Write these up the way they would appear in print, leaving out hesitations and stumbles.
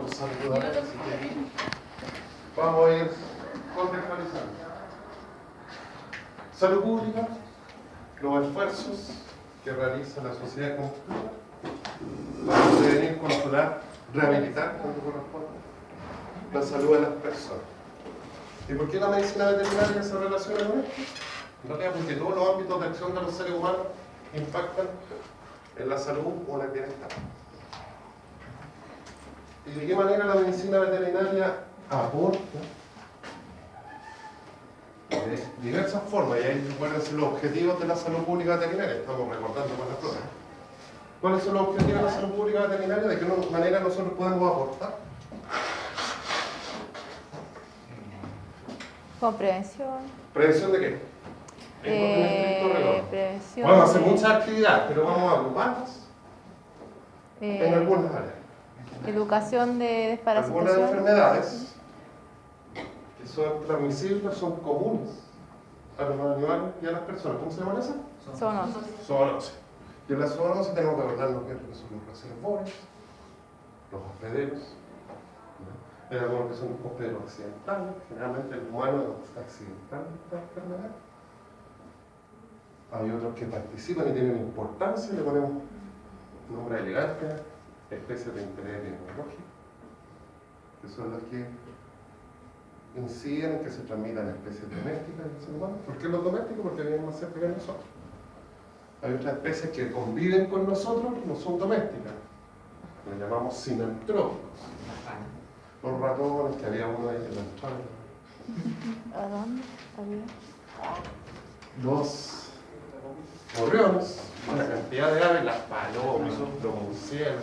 los saludar. Vamos a ir contextualizando. Salud pública, los esfuerzos que realiza la sociedad completa para prevenir, controlar, rehabilitar, cuando corresponde, la salud de las personas. ¿Y por qué la medicina veterinaria se relaciona con esto? En realidad porque todos los ámbitos de acción de los seres humanos impactan en la salud o en el bienestar. ¿Y de qué manera la medicina veterinaria aporta? De diversas formas, y ahí recuérdense los objetivos de la salud pública veterinaria, estamos recordando con la prueba. ¿Cuáles son los objetivos de la salud pública veterinaria? ¿De qué manera nosotros podemos aportar? Con prevención. ¿Prevención de qué? Prevención. Vamos a hacer muchas actividades, pero vamos a agruparlas en algunas áreas. Educación de desparasitación. Algunas enfermedades que son transmisibles son comunes a los animales y a las personas. ¿Cómo se llaman esas? Zoonosis. Zoonosis. Y en la zoonosis tenemos que acordarnos que son los reservorios, los hospederos. Hay algunos que son hospederos accidentales, generalmente el humano es accidental en esta enfermedad. Hay otros que participan y tienen importancia, le ponemos nombre elegante, especies de interés epidemiológico, que son las que inciden en que se transmitan especies domésticas en el ser humano. ¿Por qué los domésticos? Porque viven más cerca de nosotros. Hay otras especies que conviven con nosotros, no son domésticas, las llamamos sinantrópicos. Los ratones, que había uno ahí en la entrada. ¿A dónde? ¿Había? Los gorriones, una cantidad de aves, las palomas, los murciélagos.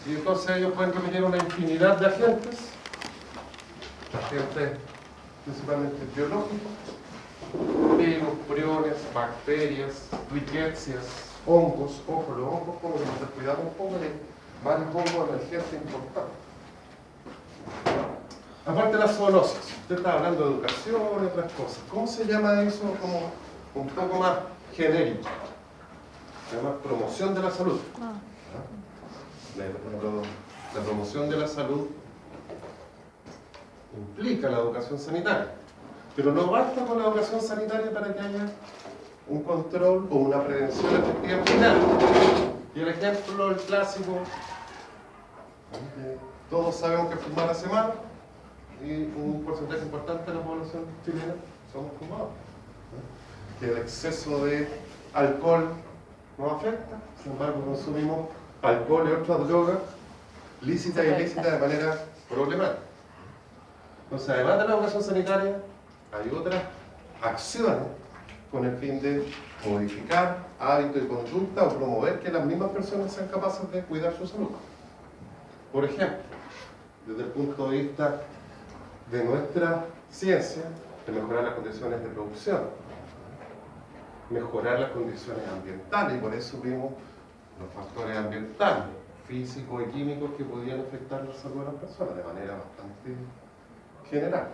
Y entonces ellos pueden remitir una infinidad de agentes principalmente biológicos, virus, priones, bacterias, riquecias, hongos. Ojo, los hongos, como que nos descuidamos un poco de varios hongos emergentes importantes. Aparte de la zoonosis, usted está hablando de educación y otras cosas. ¿Cómo se llama eso como un poco más genérico? Se llama promoción de la salud. La promoción de la salud implica la educación sanitaria, pero no basta con la educación sanitaria para que haya un control o una prevención efectiva final. Y el ejemplo, el clásico, todos sabemos que fumar hace mal y un porcentaje importante de la población chilena somos fumadores. Que el exceso de alcohol nos afecta, sin embargo consumimos alcohol y otras drogas lícitas y ilícitas de manera problemática. Entonces, además de la educación sanitaria, hay otras acciones con el fin de modificar hábitos y conducta o promover que las mismas personas sean capaces de cuidar su salud. Por ejemplo, desde el punto de vista de nuestra ciencia, de mejorar las condiciones de producción, mejorar las condiciones ambientales, y por eso vimos los factores ambientales, físicos y químicos que podían afectar la salud de las personas de manera bastante general.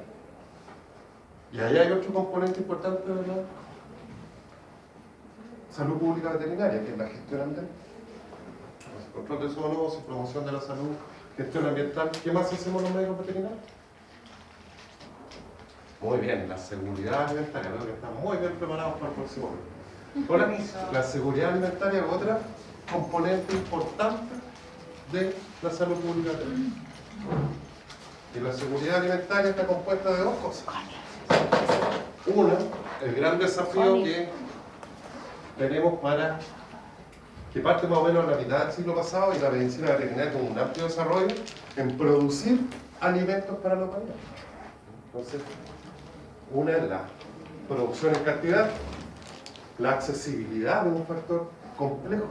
Y ahí hay otro componente importante de la salud pública veterinaria, que es la gestión ambiental. Control de zoonosis, promoción de la salud, gestión ambiental. ¿Qué más hacemos los médicos veterinarios? Muy bien, la seguridad alimentaria. Creo que están muy bien preparados para el próximo año. Hola, la seguridad alimentaria es otra componente importante de la salud pública veterinaria. Y la seguridad alimentaria está compuesta de dos cosas. Una, el gran desafío que tenemos para que parte más o menos de la mitad del siglo pasado y la medicina veterinaria con un amplio desarrollo en producir alimentos para los animales. Entonces, una es la producción en cantidad, la accesibilidad es un factor complejo.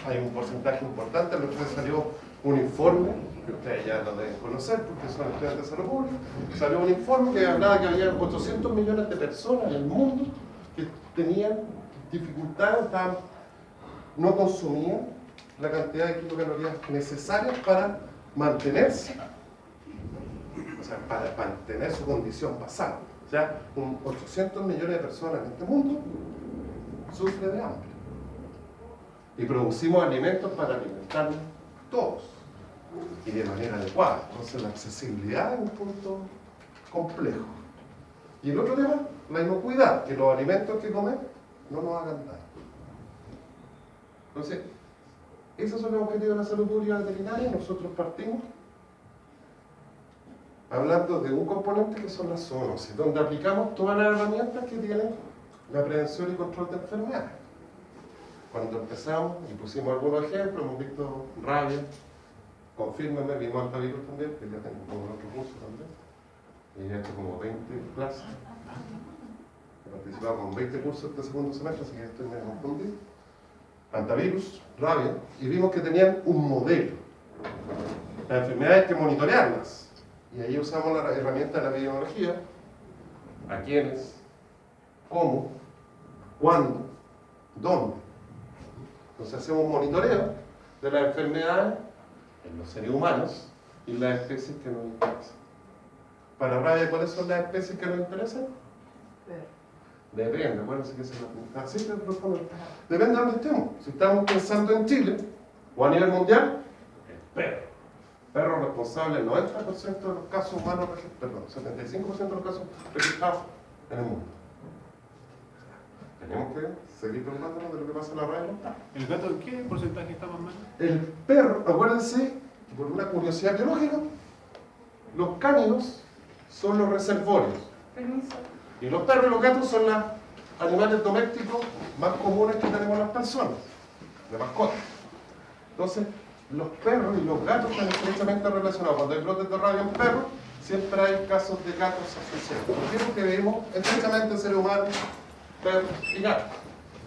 Hay un porcentaje importante, el otro día salió un informe, que ustedes ya lo deben conocer porque son estudiantes de salud pública, salió un informe que hablaba que había 800 millones de personas en el mundo que tenían dificultades, no consumían la cantidad de kilocalorías necesarias para mantenerse, o sea, para mantener su condición basal. O sea, 800 millones de personas en este mundo sufren de hambre. Y producimos alimentos para alimentarnos todos y de manera adecuada. Entonces la accesibilidad es un punto complejo. Y el otro tema, la inocuidad, que los alimentos que comen no nos hagan daño. Entonces, esos son los objetivos de la salud pública veterinaria. Nosotros partimos hablando de un componente que son las zoonosis, donde aplicamos todas las herramientas que tienen la prevención y control de enfermedades. Cuando empezamos y pusimos algunos ejemplos, hemos visto rabia, confírmeme, vimos antivirus también, que ya tengo como otro curso también, y he hecho como 20 clases. He participado con 20 cursos este segundo semestre, así que estoy medio confundido. Antivirus, rabia, y vimos que tenían un modelo. Las enfermedades hay que monitorearlas. Y ahí usamos la herramienta de la epidemiología. ¿A quiénes? ¿Cómo? ¿Cuándo? ¿Dónde? Entonces hacemos un monitoreo de las enfermedades en los seres humanos y las especies que nos interesan. Para rabia, ¿cuáles son las especies que nos interesan? Depende, acuérdense que se la así, depende de dónde estemos. Si estamos pensando en Chile o a nivel mundial, el perro. Perro responsable del 90% de los casos humanos, perdón, 75% de los casos registrados en el mundo. Tenemos que seguir preguntándonos de lo que pasa en la rabia. ¿El gato en qué porcentaje está más o menos? El perro, acuérdense, por una curiosidad biológica, los cánidos son los reservorios. Permiso. Y los perros y los gatos son los animales domésticos más comunes que tenemos las personas, de mascotas. Entonces, los perros y los gatos están estrechamente relacionados. Cuando hay brotes de rabia en perros, siempre hay casos de gatos asociados. ¿Por qué? Porque vivimos estrechamente seres humanos, perros y gatos.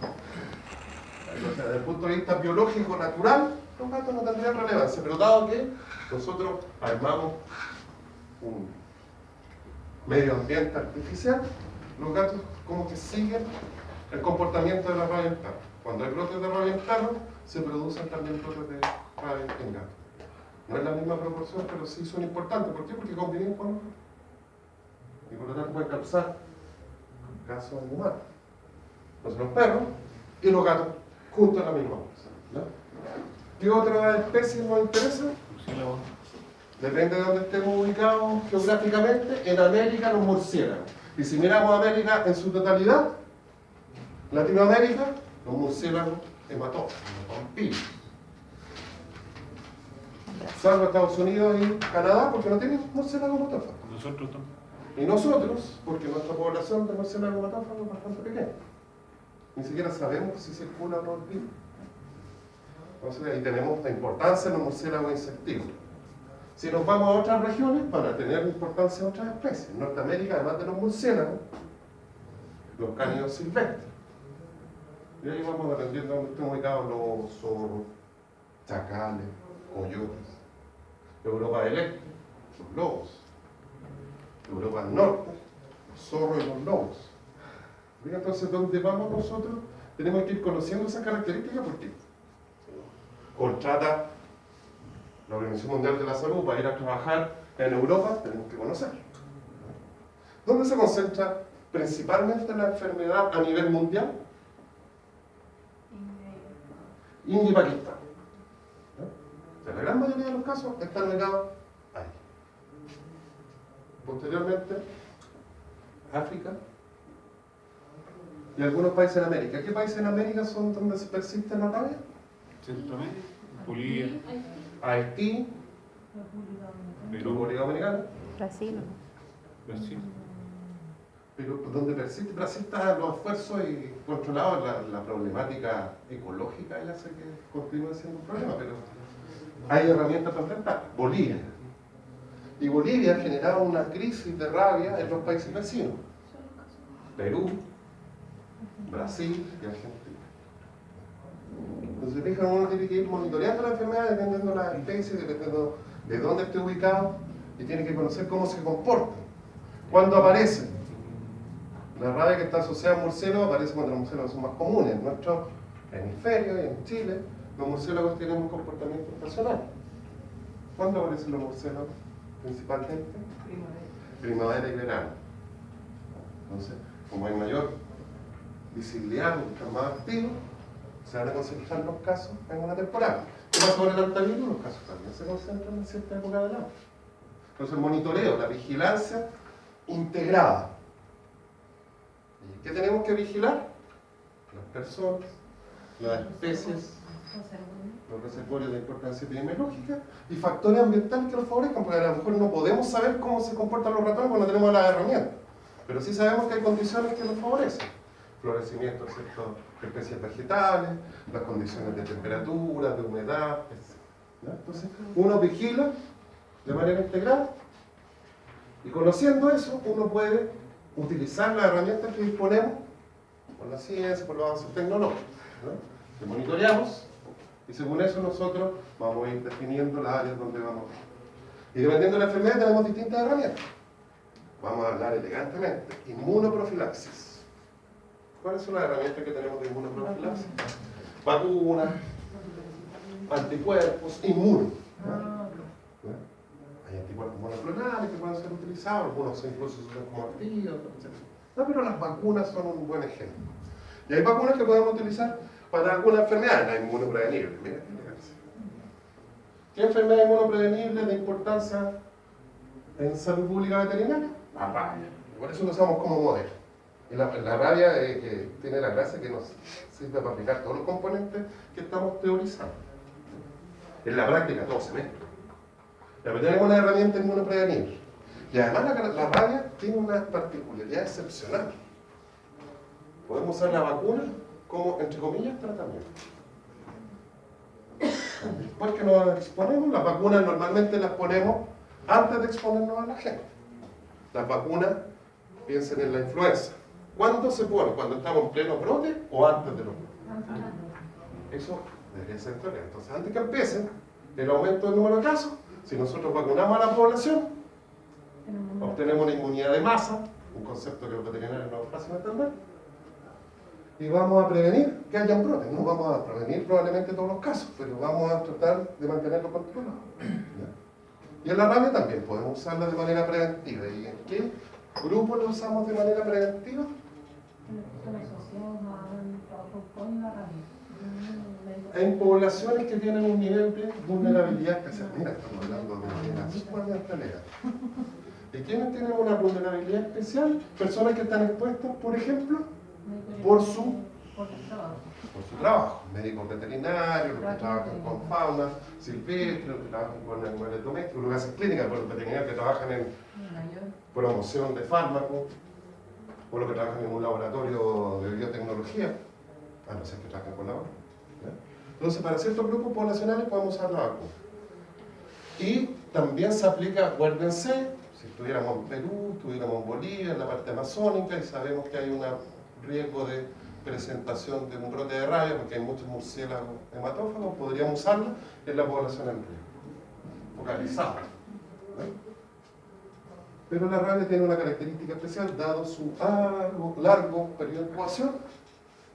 O sea, desde el punto de vista biológico, natural, los gatos no tendrían relevancia, pero dado que nosotros armamos un medio ambiente artificial, los gatos como que siguen el comportamiento de la rabia en perro. Cuando hay brotes de rabia en perro, se producen también brotes de rabia en gato. No es la misma proporción, pero sí son importantes. ¿Por qué? Porque conviven con otros. Y por lo tanto pueden causar casos en humanos. Entonces los perros y los gatos juntos en la misma bolsa, ¿no? ¿Qué otra especie nos interesa? Murciélago. Depende de dónde estemos ubicados geográficamente. En América, los murciélagos. Y si miramos América en su totalidad, Latinoamérica, los murciélagos hematófagos, vampiros. Salvo Estados Unidos y Canadá, porque no tienen murciélagos hematófagos. Nosotros también. Y nosotros, porque nuestra población de murciélagos hematófagos es bastante pequeña. Ni siquiera sabemos si circula o no el virus. Entonces ahí tenemos la importancia de los murciélagos insectívoros. Si nos vamos a otras regiones, van a tener importancia otras especies. En Norteamérica, además de los murciélagos, los cánidos silvestres. Y ahí vamos aprendiendo dónde están ubicados los zorros, chacales, coyotes. Europa del Este, los lobos. Europa del Norte, los zorros y los lobos. Entonces, ¿dónde vamos nosotros? Tenemos que ir conociendo esas características porque contrata la Organización Mundial de la Salud para ir a trabajar en Europa, tenemos que conocer. ¿Dónde se concentra principalmente la enfermedad a nivel mundial? India y Pakistán. ¿No? O sea, la gran mayoría de los casos están ligados ahí. Posteriormente, África y algunos países en América. ¿Qué países en América son donde se persiste la rabia? Centroamérica, Bolivia, Haití, República Dominicana. Brasil. Brasil. Pero donde persiste, persistan los esfuerzos y controlados la problemática ecológica y hace que continúe siendo un problema, pero hay herramientas para enfrentar. Bolivia. Y Bolivia ha generado una crisis de rabia en los países vecinos. Perú, Brasil y Argentina. Entonces, fijan, uno tiene que ir monitoreando la enfermedad dependiendo de la especie, dependiendo de dónde esté ubicado y tiene que conocer cómo se comporta. ¿Cuándo aparece? La rabia que está asociada a murciélagos aparece cuando los murciélagos son más comunes. En nuestro hemisferio y en Chile, los murciélagos tienen un comportamiento estacional. ¿Cuándo aparecen los murciélagos? Principalmente primavera y verano. Entonces, como hay mayor visibilidad, están más activos, se van a concentrar los casos en una temporada. ¿Qué pasa con el antivirus? Los casos también se concentran en cierta época del año. Entonces el monitoreo, la vigilancia integrada. ¿Y qué tenemos que vigilar? Las personas, las especies, los reservorios de importancia epidemiológica y factores ambientales que los favorezcan, porque a lo mejor no podemos saber cómo se comportan los ratones porque no tenemos las herramientas, pero sí sabemos que hay condiciones que los favorecen. Florecimiento de ciertas especies vegetales, las condiciones de temperatura, de humedad, etc. ¿Ya? Entonces, uno vigila de manera integral y conociendo eso, uno puede utilizar las herramientas que disponemos por la ciencia, por los avances tecnológicos. ¿No? Que monitoreamos y según eso nosotros vamos a ir definiendo las áreas donde vamos. Y dependiendo de la enfermedad tenemos distintas herramientas. Vamos a hablar elegantemente. Inmunoprofilaxis. ¿Cuáles son las herramientas que tenemos de inmunoprofilaxis? Vacunas, anticuerpos, inmunos. Hay anticuerpos monoclonales que pueden ser utilizados, algunos incluso se usan como activos, etc. No, pero las vacunas son un buen ejemplo. Y hay vacunas que podemos utilizar para alguna enfermedad, la inmunoprevenible. Mira, ¿qué enfermedad inmunoprevenible de importancia en salud pública veterinaria? La rabia. Por eso lo usamos como modelo. Y la rabia que tiene la gracia que nos sirve para aplicar todos los componentes que estamos teorizando. En la práctica todo se mezcla. Pero tenemos una herramienta inmunoprevenible. Y además la rabia tiene una particularidad excepcional. Podemos usar la vacuna como, entre comillas, tratamiento. Después que nos exponemos, las vacunas normalmente las ponemos antes de exponernos a la gente. Las vacunas, piensen en la influenza. ¿Cuándo se pone? ¿Cuando estamos en pleno brote o antes de los brotes? Eso debería ser teoría. Entonces, antes que empiece el aumento del número de casos, si nosotros vacunamos a la población, obtenemos una inmunidad de masa, un concepto que los veterinarios no es fácil de entender, y vamos a prevenir que hayan brotes. No vamos a prevenir probablemente todos los casos, pero vamos a tratar de mantenerlo controlado. Y en la rabia también podemos usarla de manera preventiva. ¿Y en qué grupo lo usamos de manera preventiva? En poblaciones que tienen un nivel de vulnerabilidad especial. Mira, estamos hablando de una sumamente legal. ¿Y quiénes tienen una vulnerabilidad especial? Personas que están expuestas, por ejemplo, por su trabajo. Médicos veterinarios, los que trabajan con fauna silvestre, los que trabajan con animales domésticos, los que hacen clínicas, por los veterinarios que trabajan en promoción de fármacos, o los que trabajan en un laboratorio de biotecnología, a no ser que trabajen con la vacuna. Entonces, para ciertos grupos poblacionales podemos usar la vacuna. Y también se aplica, acuérdense, si estuviéramos en Perú, estuviéramos en Bolivia, en la parte amazónica, y sabemos que hay un riesgo de presentación de un brote de rabia, porque hay muchos murciélagos hematófagos, podríamos usarla en la población en riesgo, focalizada. Pero la rabia tiene una característica especial, dado su largo periodo de incubación,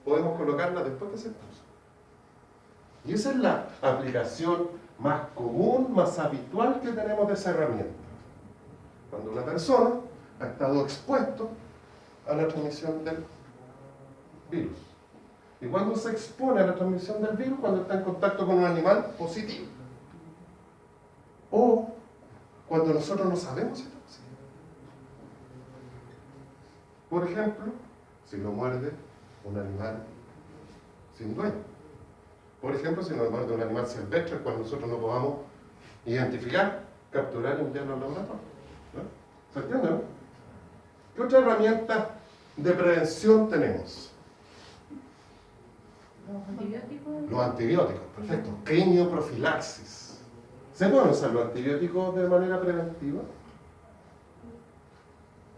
podemos colocarla después que se expuso. Y esa es la aplicación más común, más habitual que tenemos de esa herramienta. Cuando una persona ha estado expuesto a la transmisión del virus. ¿Y cuando se expone a la transmisión del virus? Cuando está en contacto con un animal positivo. O cuando nosotros no sabemos si está positivo. Por ejemplo, si lo muerde un animal sin dueño. Por ejemplo, si nos muerde un animal silvestre, el cual nosotros no podamos identificar, capturar y enviarlo al laboratorio. ¿No? ¿Se entiende, no? ¿Qué otra herramienta de prevención tenemos? Los antibióticos. Los antibióticos, perfecto. Quimioprofilaxis. ¿Se pueden usar los antibióticos de manera preventiva?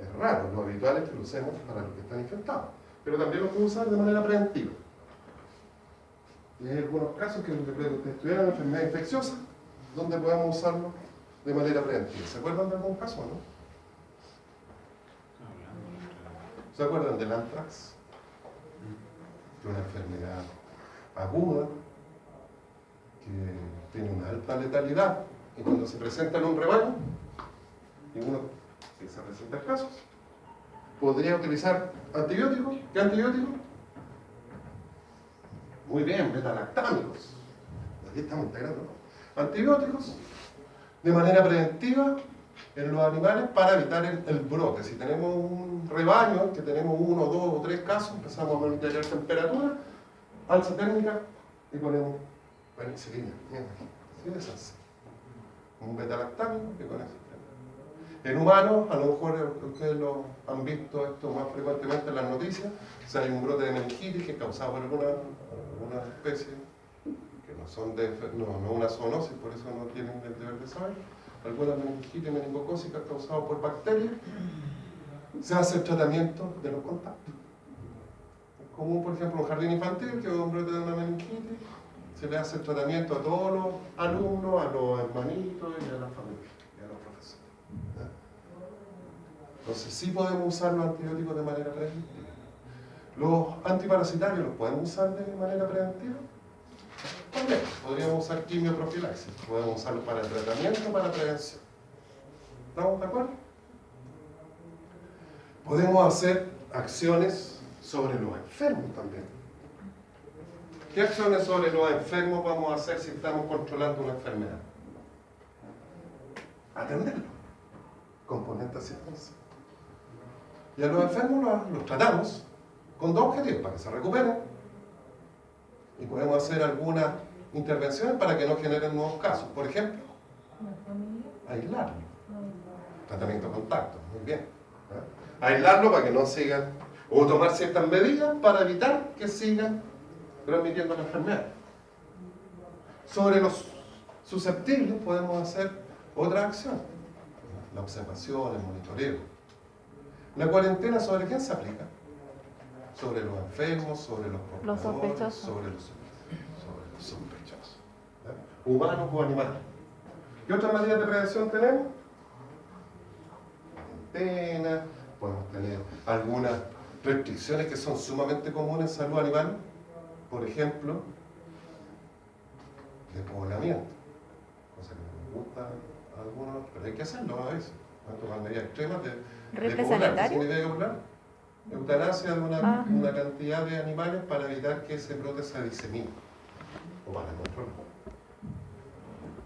Es raro, lo habitual es que lo usemos para los que están infectados, pero también lo podemos usar de manera preventiva. Y hay algunos casos que estuvieran enfermedad infecciosa, donde podemos usarlo de manera preventiva. ¿Se acuerdan de algún caso, no? ¿Se acuerdan del anthrax? Que es una enfermedad aguda, que tiene una alta letalidad, y cuando se presenta en un rebaño, y uno empieza a presentar casos, podría utilizar antibióticos. ¿Qué antibióticos? Muy bien, betalactámicos. ahí estamos integrando, ¿no? Antibióticos de manera preventiva en los animales para evitar el brote. Si tenemos un rebaño, que tenemos 1, 2 o 3 casos, empezamos a monitorear temperatura, alza térmica y ponemos penicilina. Así de sencillo. Un beta-lactámico y con eso. En humanos, a lo mejor ustedes lo han visto esto más frecuentemente en las noticias, si hay un brote de meningitis que es causado por alguna especie que no son no una zoonosis, por eso no tienen el deber de saber, alguna meningitis meningocócica causada por bacterias, se hace el tratamiento de los contactos. Es común, por ejemplo, en un jardín infantil que hay un brote de una meningitis, se le hace el tratamiento a todos los alumnos, a los hermanitos y a la familia, y a los profesores. Entonces sí podemos usar los antibióticos de manera preventiva. ¿Los antiparasitarios los podemos usar de manera preventiva? También. Podríamos usar quimioprofilaxis, podemos usarlos para tratamiento o para prevención. ¿Estamos de acuerdo? Podemos hacer acciones sobre los enfermos también. ¿Qué acciones sobre los enfermos vamos a hacer si estamos controlando una enfermedad? Atenderlo. Componente asistencia. Y a los enfermos los tratamos con dos objetivos, para que se recuperen y podemos hacer algunas intervenciones para que no generen nuevos casos. Por ejemplo, aislarlo. Tratamiento de contacto, muy bien. Aislarlo para que no sigan, o tomar ciertas medidas para evitar que sigan transmitiendo la enfermedad. Sobre los susceptibles podemos hacer otra acción, la observación, el monitoreo. ¿La cuarentena sobre quién se aplica? Sobre los enfermos, sobre los portadores, sospechosos. sobre los sospechosos. ¿Ya? Humanos o animales. ¿Qué otras medidas de prevención tenemos? Cuarentena, podemos tener algunas restricciones que son sumamente comunes en salud animal, por ejemplo, despoblamiento, cosa que no nos gusta a algunos, pero hay que hacerlo a veces. Van a tomar medidas extremas de ¿Rifle poblar. ¿Qué sanitario? significa poblar? Eutanasia de una cantidad de animales para evitar que ese brote se disemine o para controlar.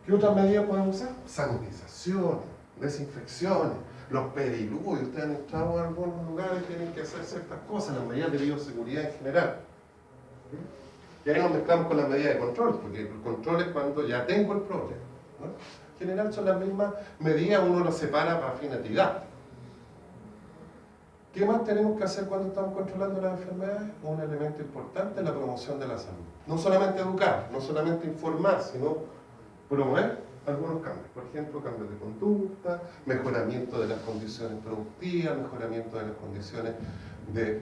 ¿Qué otras medidas podemos usar? Sanitizaciones, desinfecciones, los pediluvios. Ustedes han entrado en algunos lugares y tienen que hacer ciertas cosas, las medidas de bioseguridad en general. Y ahí nos mezclamos con las medidas de control, porque el control es cuando ya tengo el problema, ¿no? En general son las mismas medidas, uno las separa para fines didácticos. ¿Qué más tenemos que hacer cuando estamos controlando las enfermedades? Un elemento importante es la promoción de la salud. No solamente educar, no solamente informar, sino promover algunos cambios. Por ejemplo, cambios de conducta, mejoramiento de las condiciones productivas, mejoramiento de las condiciones de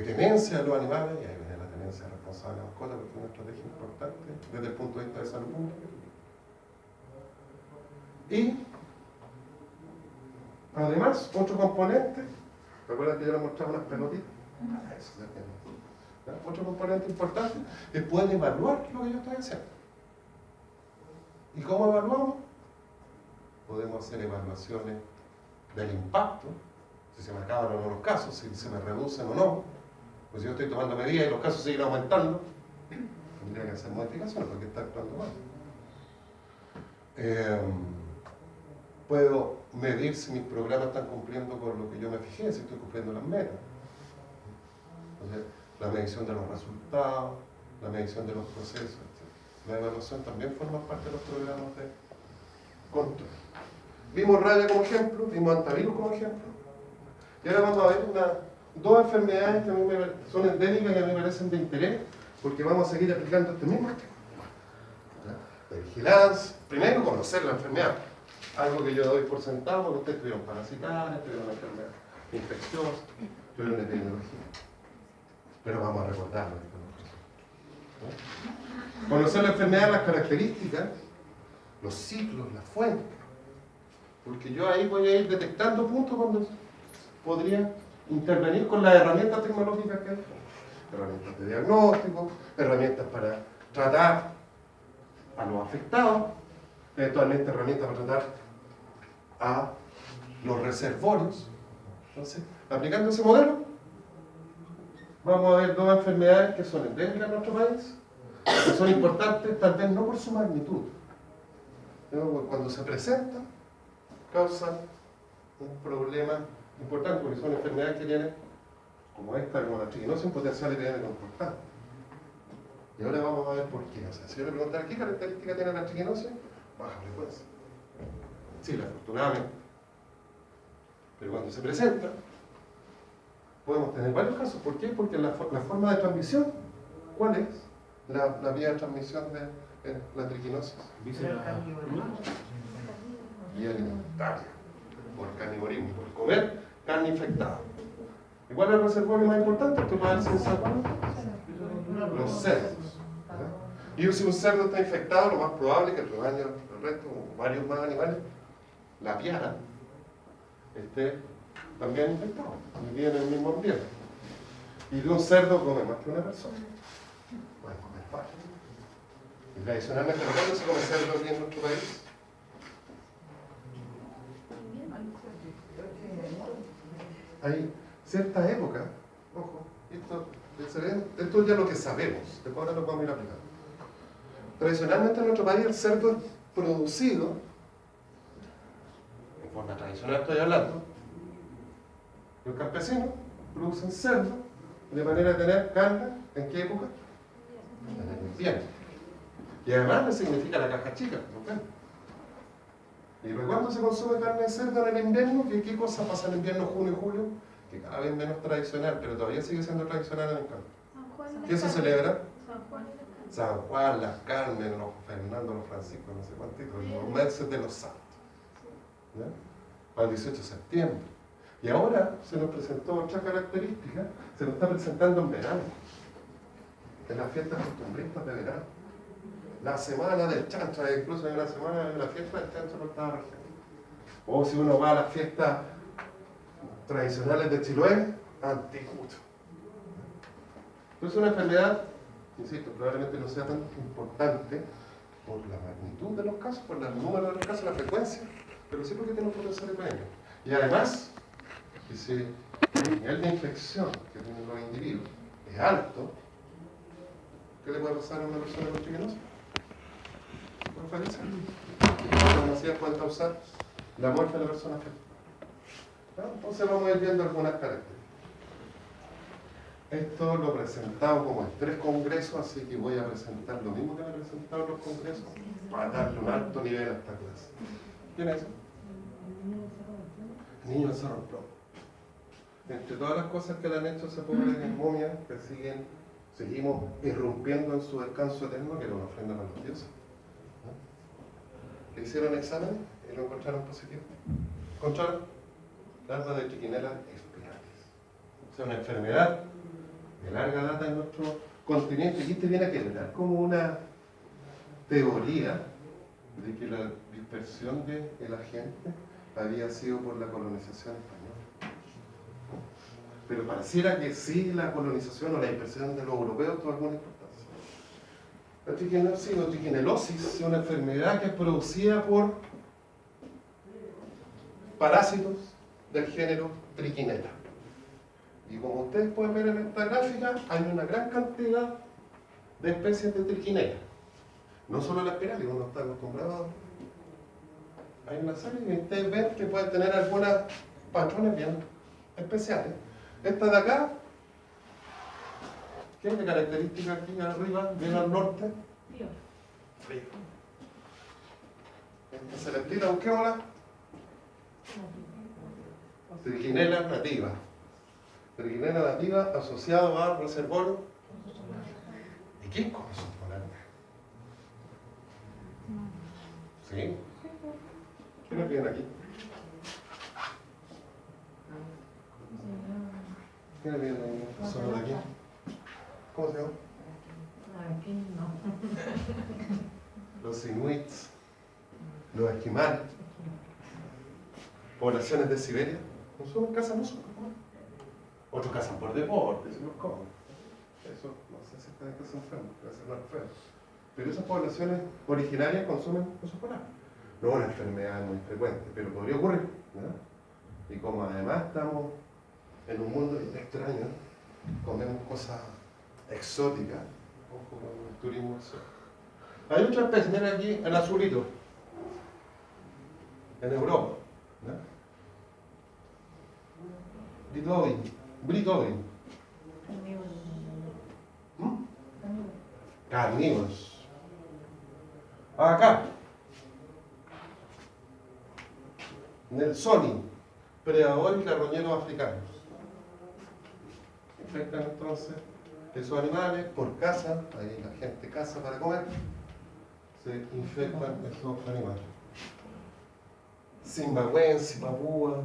tenencia de los animales, y ahí viene la tenencia responsable de la mascota, porque es una estrategia importante desde el punto de vista de salud pública. Y además, otro componente, recuerdan que yo les mostraba unas pelotitas. Eso, ¿ya? Otro componente importante es poder evaluar lo que yo estoy haciendo. ¿Y cómo evaluamos? Podemos hacer evaluaciones del impacto, si se me acaban o no los casos, si se me reducen o no. Pues si yo estoy tomando medidas y los casos siguen aumentando, tendría que hacer modificaciones porque está actuando mal. Puedo medir si mis programas están cumpliendo con lo que yo me fijé, si estoy cumpliendo las metas. Entonces, la medición de los resultados, la medición de los procesos, etc. La evaluación también forma parte de los programas de control. Vimos rabia como ejemplo, vimos antivirus como ejemplo, y ahora vamos a ver dos enfermedades que a mí son endémicas y a mí me parecen de interés, porque vamos a seguir aplicando este mismo esquema. La vigilancia, primero conocer la enfermedad. Algo que yo doy por sentado porque ustedes tuvieron parasitarias, tuvieron una enfermedad infecciosa, tuvieron epidemiología. Pero vamos a recordarlo. ¿No? Conocer la enfermedad, las características, los ciclos, las fuentes. Porque yo ahí voy a ir detectando puntos donde podría intervenir con las herramientas tecnológicas que hay. Herramientas de diagnóstico, herramientas para tratar a los afectados, eventualmente herramientas para tratar a los reservorios. Entonces, aplicando ese modelo, vamos a ver dos enfermedades que son endémicas en nuestro país, que son importantes tal vez no por su magnitud, sino porque cuando se presentan, causan un problema importante, porque son enfermedades que tienen, como esta, como la triquinosis, un potencial epidémico importante. Y ahora vamos a ver por qué. O sea, si yo le preguntara qué característica tiene la triquinosis, baja frecuencia. Sí, afortunadamente. Pero cuando se presenta, podemos tener varios casos. ¿Por qué? Porque la forma de transmisión, ¿cuál es? La vía de transmisión de la triquinosis. Víscera. Vía alimentaria. Por carnivorismo, por comer carne infectada. ¿Y cuál es el reservorio más importante? ¿Tú vas a ver si los cerdos. ¿Verdad? Y si un cerdo está infectado, lo más probable es que el rebaño, el resto, o varios más animales, la piara, esté también infectado y vive en el mismo ambiente. Y de un cerdo come más que una persona. Puede comer varios. Y tradicionalmente, ¿cuándo se come cerdo aquí en nuestro país? Hay cierta época, ojo, esto es ya lo que sabemos, después ahora lo podemos ir aplicando. Tradicionalmente en nuestro país el cerdo es producido, en forma tradicional estoy hablando, los campesinos producen cerdo de manera de tener carne, ¿en qué época? En el invierno. Y además no significa la caja chica, ¿no? ¿Y de cuándo se consume carne de cerdo en el invierno? ¿Qué cosa pasa en el invierno, junio y julio? Que cada vez menos tradicional, pero todavía sigue siendo tradicional en el campo. ¿Qué se celebra? San Juan, las Carmen, los Fernando, los Francisco, no sé cuántitos, los meses de los santos. ¿Ya? Para el 18 de septiembre. Y ahora se nos presentó otra característica, se nos está presentando en verano, en las fiestas costumbristas de verano. La semana del chancho, incluso en la semana de la fiesta del chancho no estaba presente. O si uno va a las fiestas tradicionales de Chiloé, anticucho. Entonces una enfermedad, insisto, probablemente no sea tan importante por la magnitud de los casos, por el número de los casos, la frecuencia, pero sí porque tiene un potencial epidémico. Y además, si el nivel de infección que tienen los individuos es alto, ¿qué le puede pasar a una persona con triquinosis? Puede fallecer. La farmacia puede causar la muerte de la persona afectada. Entonces vamos a ir viendo algunas características. Esto lo he presentado como en 3 congresos, así que voy a presentar lo mismo que me he presentado en los congresos para darle un alto nivel a esta clase. ¿Quién es? El niño de Cerro Plomo. Entre todas las cosas que le han hecho a ese pobre momia, que seguimos irrumpiendo en su descanso eterno, que era una ofrenda para los dioses. ¿No? Le hicieron exámenes y lo encontraron positivo. Encontraron larvas de triquinela espirales. O sea, una enfermedad de larga data en nuestro continente. Y este viene a quedar como una teoría de que la dispersión del agente había sido por la colonización española. Pero pareciera que sí la colonización o la dispersión de los europeos tuvo alguna importancia. La triquinosis o triquinelosis es una enfermedad que es producida por parásitos del género Trichinella. Y como ustedes pueden ver en esta gráfica, hay una gran cantidad de especies de Trichinella. No solo la espiral, que uno está acostumbrado. Hay una serie y ustedes ven que pueden tener algunos patrones bien especiales. Esta de acá, ¿qué es de característica aquí arriba, bien al norte? Frío. Esta se le explica, busquémosla. Trichinella nativa. Trichinella nativa asociado a reservorio. ¿Y quién come esos polares? ¿Sí? ¿Quiénes vienen aquí? ¿Quiénes vienen ahí? ¿Son de aquí? ¿Cómo se llama? Aquí no. Los inuits, los esquimales, poblaciones de Siberia, consumen cazan mucho. Otros cazan por deporte, si los comen. Eso no sé si están que son enfermos, que hacen más feo. Pero esas poblaciones originarias consumen oso polar. No es una enfermedad muy frecuente, pero podría ocurrir, ¿no? Y como además estamos en un mundo extraño, comemos cosas exóticas, Ojo con el turismo exótico. Hay otra especie, miren aquí el azulito, en Europa. Britovin. Carnívoros. Acá. Nelsoni, predadores y carroñeros africanos. Infectan entonces esos animales por caza, ahí la gente caza para comer, se infectan esos animales. Zimbabuense, papúa.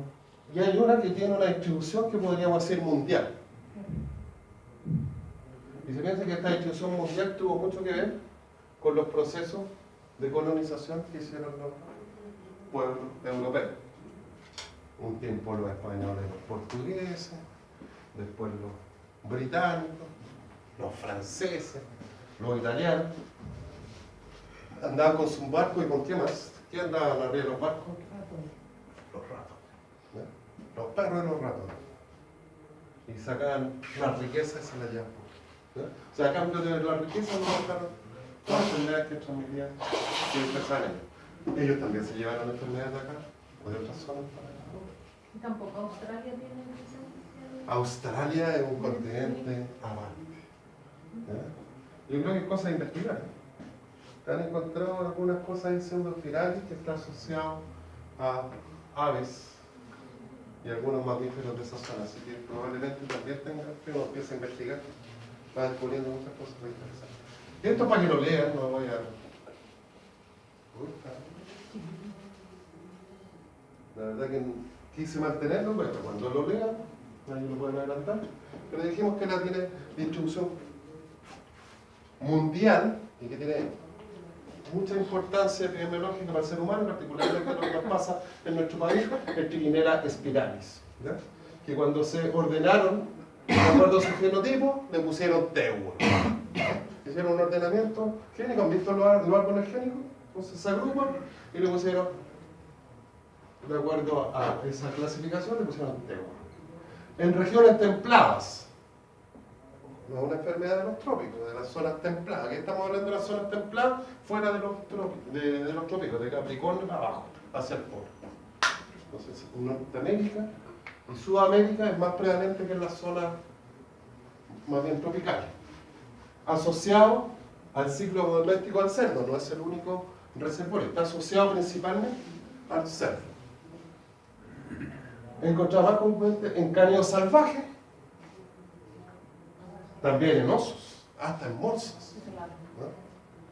Y hay una que tiene una distribución que podríamos decir mundial. Y se piensa que esta distribución mundial tuvo mucho que ver con los procesos de colonización que hicieron los pueblos europeos. Un tiempo los españoles, los portugueses, después los británicos, los franceses, los italianos. Andaban con sus barcos y con qué más. ¿Qué andaban arriba de los barcos? Los ratones. ¿No? Los perros y los ratones. Y sacaban las riquezas y se las llevaban. ¿No? O sea, a cambio de la riqueza no dejaron todas las enfermedades que transmitían que empezaron ellos. Ellos también se llevaron enfermedades de acá o de otras zonas para acá. ¿Y tampoco Australia tiene licencia? Australia es un continente aparte. Yo creo que es cosa de investigar. Han encontrado algunas cosas en pseudospirales que están asociados a aves y algunos mamíferos de esa zona, así que probablemente también tenga que uno empiece a investigar, va descubriendo muchas cosas muy interesantes. Esto para que lo lean, no voy a... La verdad que quise mantenerlo, pero cuando lo lean, ahí lo pueden adelantar, pero dijimos que la tiene distribución mundial y que tiene mucha importancia epidemiológica para el ser humano, particularmente lo que nos pasa en nuestro país, el Trichinella spiralis, ¿ya? Que cuando se ordenaron, de acuerdo a su fenotipo, le pusieron TEUR. Hicieron un ordenamiento génico, ¿han visto los árboles génicos? Entonces se agrupan y le pusieron, de acuerdo a esa clasificación, le pusieron TEUR. En regiones templadas, no es una enfermedad de los trópicos, de las zonas templadas. Aquí estamos hablando de las zonas templadas fuera de los trópicos, de Capricornio abajo, hacia el polo. Entonces, Norteamérica y Sudamérica es más prevalente que en las zonas más bien tropicales. Asociado al ciclo doméstico del cerdo, no es el único reservorio, está asociado principalmente al cerdo. Encontramos más comúnmente en cánidos salvajes, también en osos, hasta en morsas. ¿No?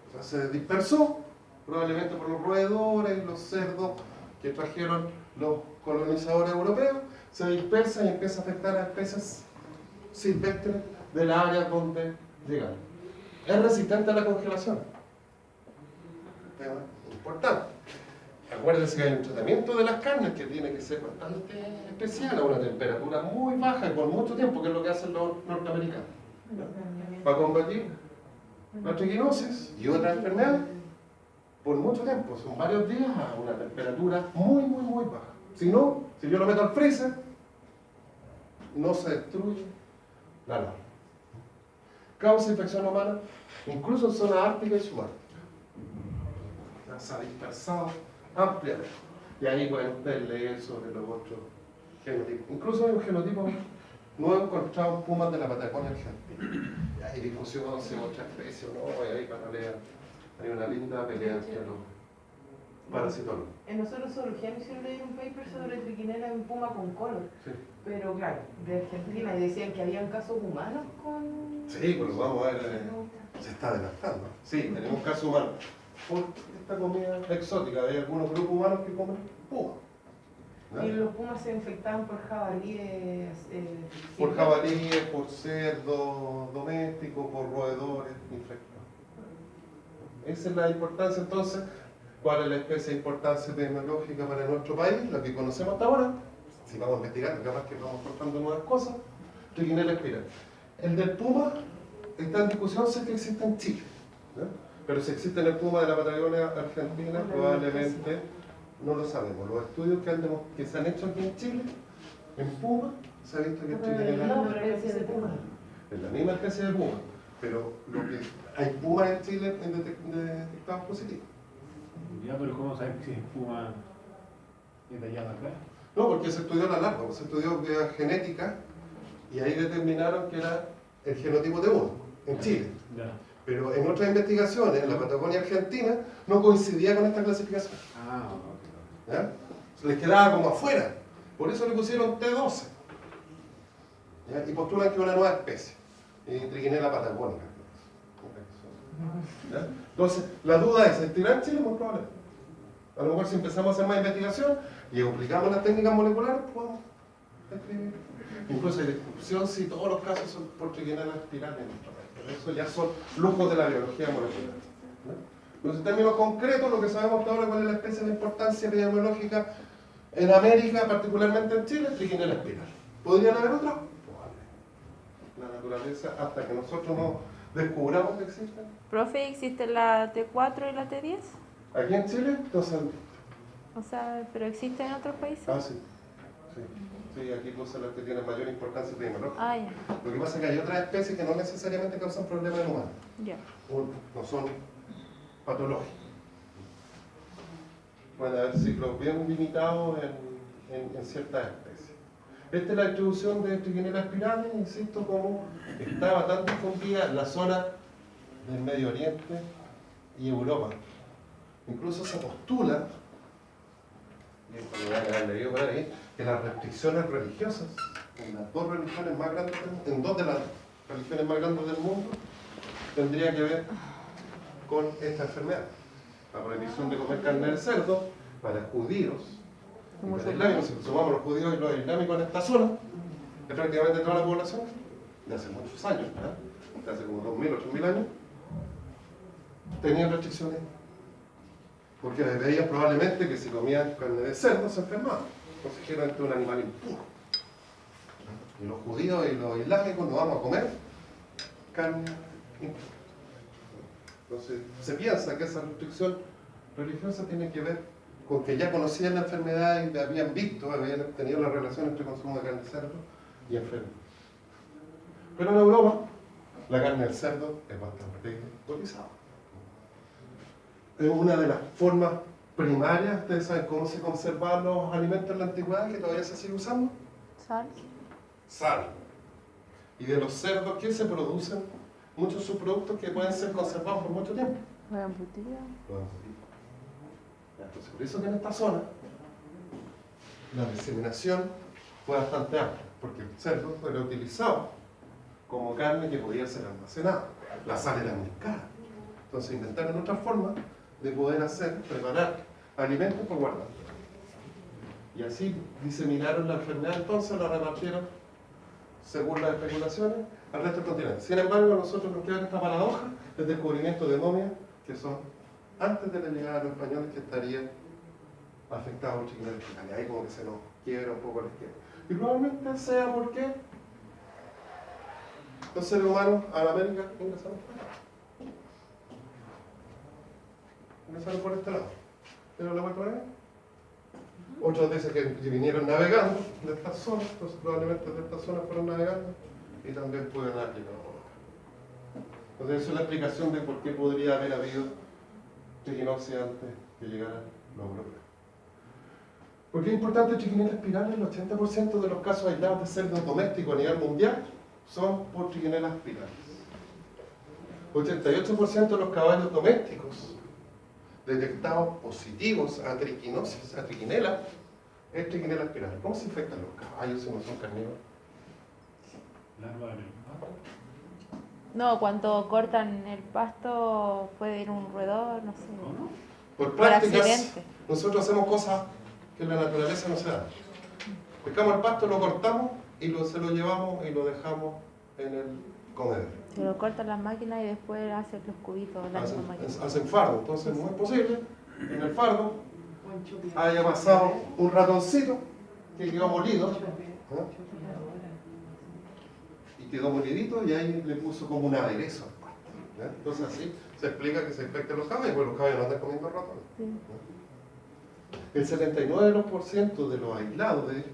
O sea, se dispersó probablemente por los roedores, los cerdos que trajeron los colonizadores europeos, se dispersa y empieza a afectar a especies silvestres de la área donde llegan. Es resistente a la congelación. Tema importante. Acuérdense que hay un tratamiento de las carnes que tiene que ser bastante especial, a una temperatura muy baja y por mucho tiempo, que es lo que hacen los norteamericanos. Para combatir la triquinosis y otras enfermedades por mucho tiempo, son varios días a una temperatura muy baja. Si no, si yo lo meto al freezer, no se destruye la larva. Causa infección humana, incluso en zonas árticas y subárticas. Se ha dispersado ampliamente. Y ahí pueden ustedes leer sobre los otros genotipos. Incluso hay un genotipo nuevo encontrado en pumas de la Patagonia Argentina. Y hay discusión si es otra especie o no, y ahí para leer. Hay una linda pelea entre los parasitólogos. En nosotros zoología me hicieron leer un paper sobre Trichinella en puma con color, Sí. pero claro, de Argentina, y decían que habían casos humanos con... Sí, pues vamos a ver, se está adelantando. Sí, tenemos casos humanos. Por esta comida exótica, hay algunos grupos humanos que comen puma. ¿No? Y los pumas se infectaban por jabalíes. Por jabalíes, por cerdos domésticos, por roedores infectados. Esa es la importancia entonces. ¿Cuál es la especie de importancia epidemiológica para nuestro país? La que conocemos hasta ahora. Si vamos a investigar, capaz que vamos contando nuevas cosas. Trichinella spiralis. El del puma está en discusión, sé que existe en Chile. ¿No? Pero si existe en el puma de la Patagonia Argentina, probablemente no lo sabemos. Los estudios que se han hecho aquí en Chile, en puma, se ha visto que Trichinella No, pero es de puma. es la misma especie de puma. Pero lo que Hay pumas en Chile detectados positivos. Ya, pero ¿cómo saber si es puma detallada acá? No, porque se estudió la larva, se estudió genética y ahí determinaron que era el genotipo de uno, en Chile. Ya. Pero en otras investigaciones, en la Patagonia Argentina, no coincidía con esta clasificación. Ah, ok. ¿Ya? Se les quedaba como afuera. Por eso le pusieron T12. ¿Ya? Y postulan que es una nueva especie. Trichinella patagónica. ¿Ya? Entonces, la duda es, ¿existirá en Chile? Muy probable. A lo mejor si empezamos a hacer más investigación y aplicamos las técnicas moleculares, podemos escribir. Incluso hay discusión si todos los casos son por trichinella espirales en nuestro país. Pero eso ya son lujos de la biología molecular. ¿Ya? Entonces, en términos concretos, lo que sabemos hasta ahora, cuál es la especie de importancia epidemiológica en América, particularmente en Chile, trichinella espiral. ¿Podrían haber otros? La naturaleza, hasta que nosotros no descubramos que existen. Profe, ¿existe la T4 y la T10? Aquí en Chile, entonces. O sea, ¿pero existe en otros países? Ah, sí. Sí, aquí son las que tienen mayor importancia epidemiológica. Ah, ya. Lo que pasa es que hay otras especies que no necesariamente causan problemas en humanos. Ya. No son patológicos. Pueden haber ciclos bien limitados en ciertas especies. Esta es la distribución de trichinella espirales, insisto, como está bastante difundida en la zona del Medio Oriente y Europa. Incluso se postula, y esto lo van a haber leído por ahí, que las restricciones religiosas en las dos religiones más grandes, en dos de las religiones más grandes del mundo, tendría que ver con esta enfermedad. La prohibición de comer carne de cerdo para judíos y para islámicos, si sumamos los judíos y los islámicos en esta zona, es prácticamente toda la población, de hace muchos años, ¿verdad? De hace como 2000, 8000 años, tenían restricciones porque veían probablemente que si comían carne de cerdo se enfermaban. Entonces era un animal impuro. Y los judíos y los islámicos no vamos a comer carne impura. Entonces se piensa que esa restricción religiosa tiene que ver con que ya conocían la enfermedad y habían visto, habían tenido la relación entre consumo de carne de cerdo y enfermedad. Pero en Europa la carne del cerdo es bastante utilizada. Es una de las formas primarias. ¿Ustedes saben cómo se conservaban los alimentos en la antigüedad que todavía se sigue usando? Sal. Sal. Y de los cerdos, ¿qué se producen? Muchos subproductos que pueden ser conservados por mucho tiempo. Los embutidos. Los embutidos. Entonces, por eso que en esta zona la diseminación fue bastante amplia, porque el cerdo era utilizado como carne que podía ser almacenada. La sal era muy cara. Entonces inventaron otra forma de poder preparar alimentos para guardar. Y así diseminaron la enfermedad, entonces la repartieron, según las especulaciones, al resto del continente. Sin embargo, a nosotros nos queda esta paradoja del descubrimiento de momias que son antes de la llegada de los españoles, que estarían afectados por trichinella espirales. Ahí como que se nos quiebra un poco la izquierda. Y probablemente sea porque los seres humanos a la América ingresaron por acá. Ingresaron por este lado. ¿Pero la vuelta a Otros dicen que vinieron navegando de estas zonas, entonces probablemente de estas zonas fueron navegando y también pueden haber llegado por acá. Entonces esa es la explicación de por qué podría haber habido triquinosis antes que llegaran los europeos. ¿Por qué es importante trichinella espirales? El 80% de los casos aislados de cerdos domésticos a nivel mundial son por trichinella espirales. 88% de los caballos domésticos detectados positivos a triquinosis, a trichinella, es trichinella espiral. ¿Cómo se infectan los caballos si no son carnívoros? Larva del pasto. No, cuando cortan el pasto puede ir un roedor, no sé. ¿Cómo? Por Por prácticas, accidente. nosotros hacemos cosas que en la naturaleza no se dan. Pescamos el pasto, lo cortamos y se lo llevamos y lo dejamos en el comedero. Se lo cortan las máquinas y después hacen los cubitos en la misma máquina. Hacen fardo, entonces no es posible en el fardo haya pasado un ratoncito que quedó molido, ¿eh? Y quedó molidito y ahí le puso como un aderezo al pasto, ¿eh? Entonces así se explica que se infectan los caballos, porque los caballos no andan comiendo ratones. El 79% de los aislados de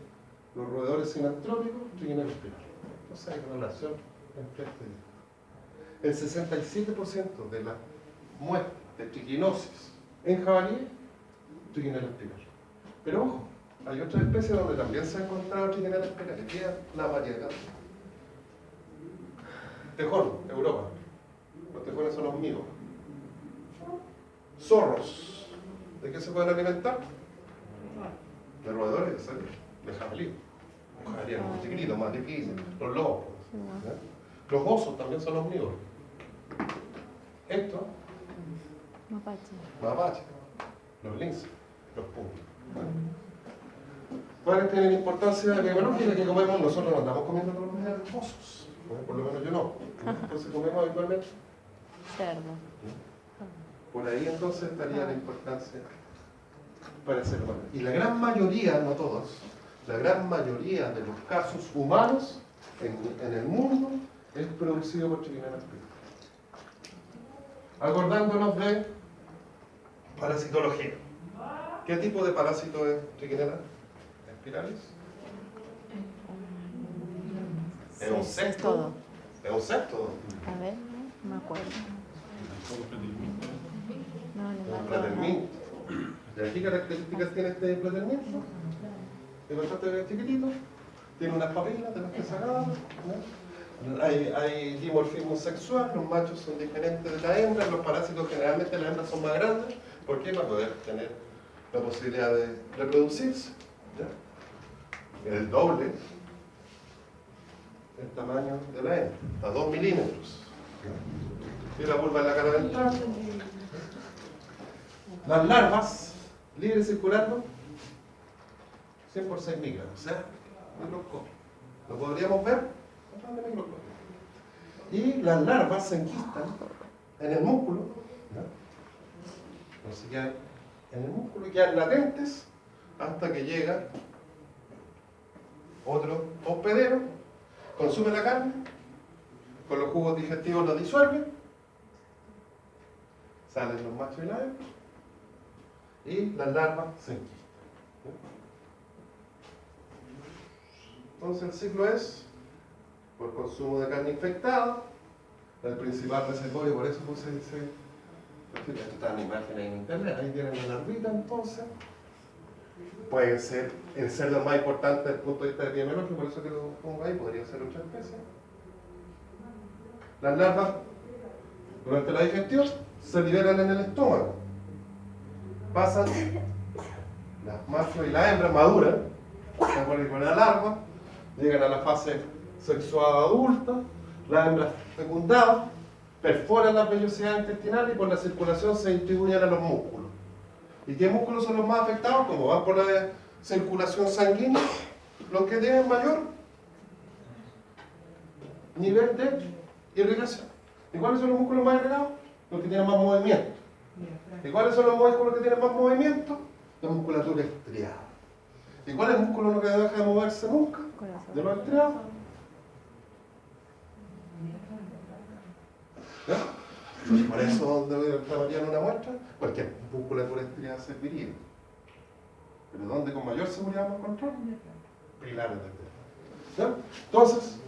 los roedores sinantrópicos tienen espiral. Entonces hay relación entre este y este. el 67% de las muestras de triquinosis en jabalí, triquinela espiral. Pero ojo, hay otras especies donde también se ha encontrado triquinela espiral, que es la variedad. Tejón, Europa. Los tejones son los míos. Zorros. ¿De qué se pueden alimentar? De roedores, de jabalí. Un jabalí muy chiquitito, más difícil. Los lobos. ¿Ya? Los osos también son omnívoros. Estos, mapache. Los linces, los pumas. ¿Cuáles tienen importancia biológica que comemos? Nosotros no andamos comiendo todos los días osos. Por lo menos yo no. Entonces comemos habitualmente cerdo. por ahí entonces estaría la importancia para el ser humano. Y la gran mayoría, no todos, la gran mayoría de los casos humanos en el mundo es producido por triquinela espiral. Acordándonos de parasitología. ¿Qué tipo de parásito es triquinela espiralis? Es un sexto. Todo. Es un sexto. A ver, no me acuerdo. No, no me Un acuerdo. platerminto. ¿Y aquí qué características tiene este platerminto? Es bastante chiquitito, tiene unas papilas de las que sacadas, ¿no? Hay dimorfismo sexual, los machos son diferentes de la hembra, los parásitos generalmente las hembras son más grandes. ¿Por qué? Para poder tener la posibilidad de reproducirse. ¿Ya? El doble el tamaño de la hembra, a 2 milímetros. ¿Ya? Y la vulva en la cara ventral. Las larvas, libres circulando, 100 por 6 micras, o sea, microscopio. ¿Lo podríamos ver? Bastante microscopio. Y las larvas se enquistan en el músculo, ¿no? Entonces quedan en el músculo y quedan latentes hasta que llega otro hospedero, consume la carne, con los jugos digestivos lo disuelve, salen los machos y las hembras, y las larvas se enquistan. Entonces el ciclo es por consumo de carne infectada, el principal reservorio, por eso se dice, esto está en imágenes en internet, ahí tienen la larvita entonces. Puede ser el cerdo más importante desde el punto de vista epidemiológico, por eso que lo pongo ahí, podría ser otra especie. Las larvas, durante la digestión, se liberan en el estómago. Pasan, las machos y las hembras maduran, se ponen con la larva, llegan a la fase sexual adulta, las hembras fecundadas, perforan las vellosidades intestinales y por la circulación se distribuyen a los músculos. ¿Y qué músculos son los más afectados? Como van por la circulación sanguínea, los que tienen mayor nivel de irrigación. ¿Y cuáles son los músculos más irrigados? Los que tienen más movimiento. ¿Y cuáles son los músculos que tienen más movimiento? La musculatura estriada. ¿Y cuál es el músculo que no deja de moverse nunca? Corazón. De los estriados. ¿Ya? Entonces, por eso debe tomarían una muestra, cualquier musculatura estriada serviría. Pero ¿dónde con mayor seguridad vamos a encontrar? Pilares de estriado. ¿Ya? Entonces,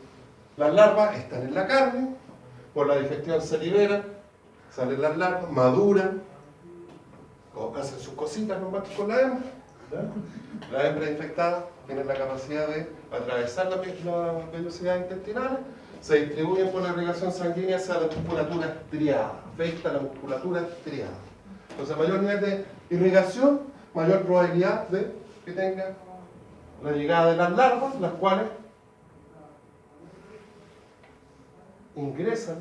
las larvas están en la carne, por la digestión se liberan, salen las larvas, maduran, hacen sus cositas los machos con la hembra. ¿Ya? La hembra infectada tiene la capacidad de atravesar las vellosidades intestinales, se distribuyen por la irrigación sanguínea hacia la musculatura estriada, afecta la musculatura estriada. Entonces, mayor nivel de irrigación, mayor probabilidad de que tenga la llegada de las larvas, las cuales ingresan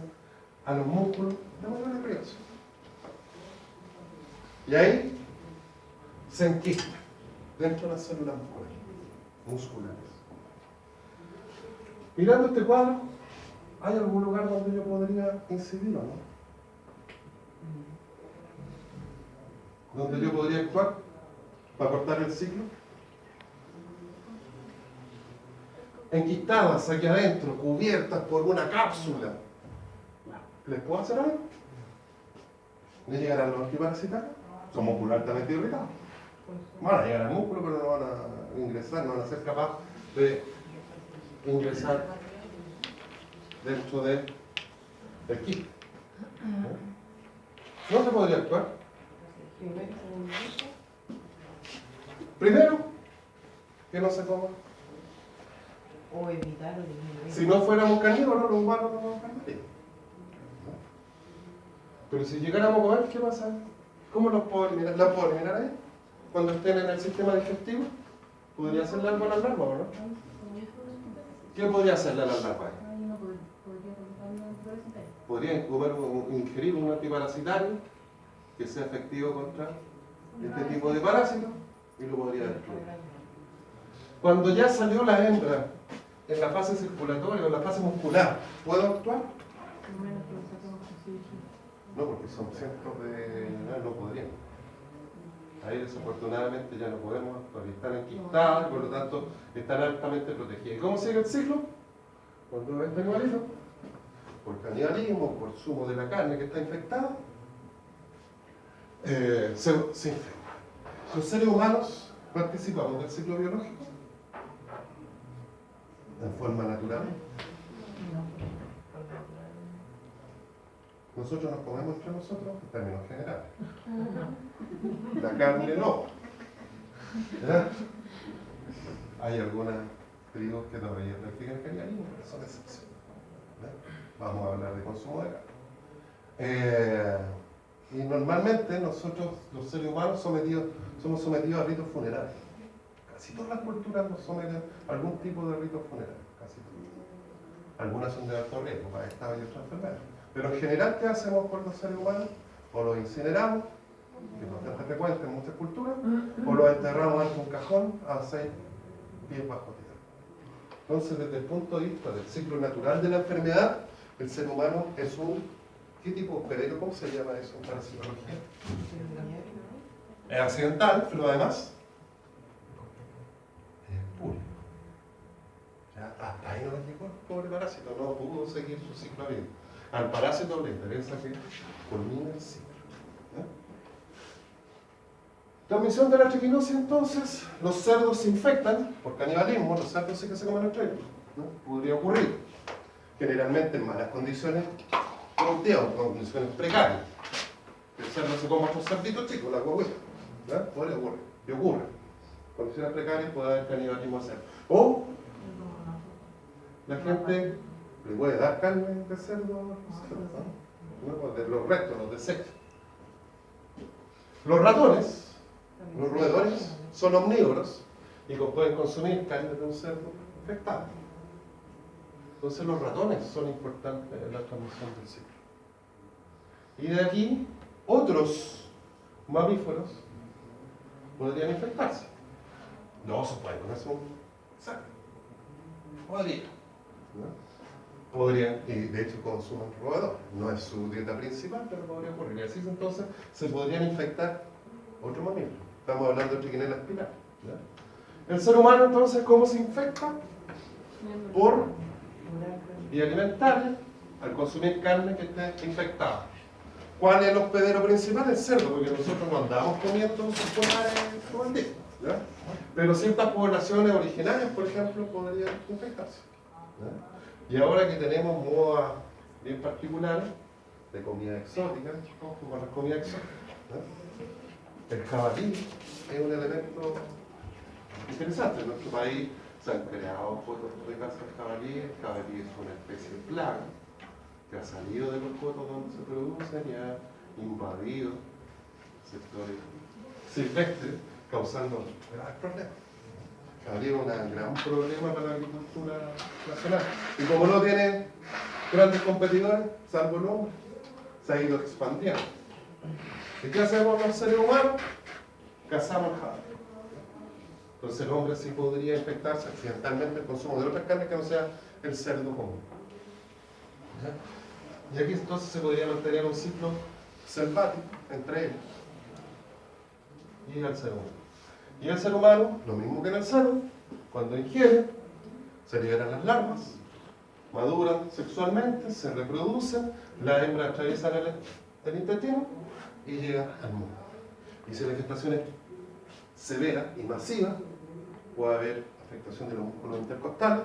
a los músculos de mayor irrigación. Y ahí se enquistan dentro de las células musculares. Mirando este cuadro, ¿hay algún lugar donde yo podría incidir o no? ¿Donde yo podría actuar para cortar el ciclo? Enquistadas aquí adentro, cubiertas por una cápsula. ¿Les puedo hacer algo? ¿Le llegarán los antiparasitarios? Son músculos altamente irritados. Van a llegar al músculo, pero no van a ingresar, no van a ser capaces de ingresar dentro de el quiste. No se podría actuar. Primero, que no se coma. O evitar o disminuir. Si no fuéramos carnívoros, los humanos no nos enfermaríamos. Pero si llegáramos a comer, ¿qué pasa? ¿Cómo los puedo eliminar? ¿Los puedo eliminar ahí? Cuando estén en el sistema digestivo, ¿podría hacerle algo a las larvas o no? ¿Qué podría hacerle a las larvas? Podría ingerir un antiparasitario que sea efectivo contra este tipo de parásitos y lo podría destruir. Cuando ya salió la hembra en la fase circulatoria o en la fase muscular, ¿puedo actuar? No, porque son cientos de... No podrían. Ahí desafortunadamente ya no podemos actuar. Están enquistadas, por lo tanto están altamente protegidas. ¿Y cómo sigue el ciclo? Cuando este animalito, por canibalismo, por zumo de la carne que está infectada, se infecta. Los seres humanos participamos del ciclo biológico en forma natural. Nosotros nos comemos entre nosotros en términos generales. La carne no. ¿Ya? Hay algunas tribus que todavía practican canibalismo, pero son excepciones. Vamos a hablar de consumo de carne. Y normalmente nosotros, los seres humanos, somos sometidos a ritos funerarios. Casi todas las culturas nos someten a algún tipo de rito funerario. Casi todas. Algunas son de alto riesgo, para esta y otras enfermedades. Pero en general, ¿qué hacemos con los seres humanos? O los incineramos, que no es tan frecuente en muchas culturas, o los enterramos en un cajón a 6 pies bajo tierra. Entonces, desde el punto de vista del ciclo natural de la enfermedad, el ser humano es un... ¿Qué tipo de hospedero? ¿Cómo se llama eso en parasitología? Es accidental, pero además es puro. Hasta ahí no llegó el pobre parásito, no pudo seguir su ciclo de vida. Al parásito le interesa que culmine el ciclo. Transmisión de la triquinosis, entonces, los cerdos se infectan por canibalismo, los cerdos sí que se comen entre ellos, ¿no? Podría ocurrir, generalmente en malas condiciones productivas, en condiciones precarias. El cerdo se come a otros cerditos chicos, la guaguita, ¿no? Podría ocurrir, y ocurre. En condiciones precarias puede haber canibalismo a cerdo. O la gente le puede dar carne de cerdo a los cerdos, ¿no? De los restos, los desechos. Los ratones, los roedores, son omnívoros y pueden consumir carne de un cerdo infectado. Entonces los ratones son importantes en la transmisión del ciclo. Y de aquí, otros mamíferos podrían infectarse. Los osos pueden comerse un cerdo. Podrían. ¿No? Podrían, y de hecho consumen roedores. No es su dieta principal, pero podría ocurrir. Y así entonces se podrían infectar otro mamífero. Estamos hablando de trichinella espiral. ¿Ya? El ser humano entonces, ¿cómo se infecta? Por y alimentar al consumir carne que esté infectada. ¿Cuál es el hospedero principal? El cerdo, porque nosotros no andamos comiendo todo el día. ¿Ya? Pero ciertas poblaciones originarias, por ejemplo, podrían infectarse. ¿Ya? Y ahora que tenemos modas bien particulares de comida exótica, como las comidas exóticas, ¿ya? El jabalí es un elemento interesante. En nuestro país se han creado cotos de caza de jabalí. El jabalí es una especie de plaga que ha salido de los cotos donde se producen y ha invadido sectores silvestres, causando graves problemas. El jabalí es un gran problema para la agricultura nacional. Y como no tiene grandes competidores, salvo el hombre, se ha ido expandiendo. ¿Y qué hacemos los seres humanos? Cazamos el jabalí. Entonces el hombre sí podría infectarse accidentalmente el consumo de otras carnes que no sea el cerdo común. ¿Ya? Y aquí entonces se podría mantener un ciclo selvático entre ellos y el ser humano. Y el ser humano, lo mismo que en el cerdo, cuando ingiere, se liberan las larvas, maduran sexualmente, se reproducen, las hembras atraviesan el intestino y llegan al mundo. Y si la gestación es severa y masiva, puede haber afectación de los músculos intercostales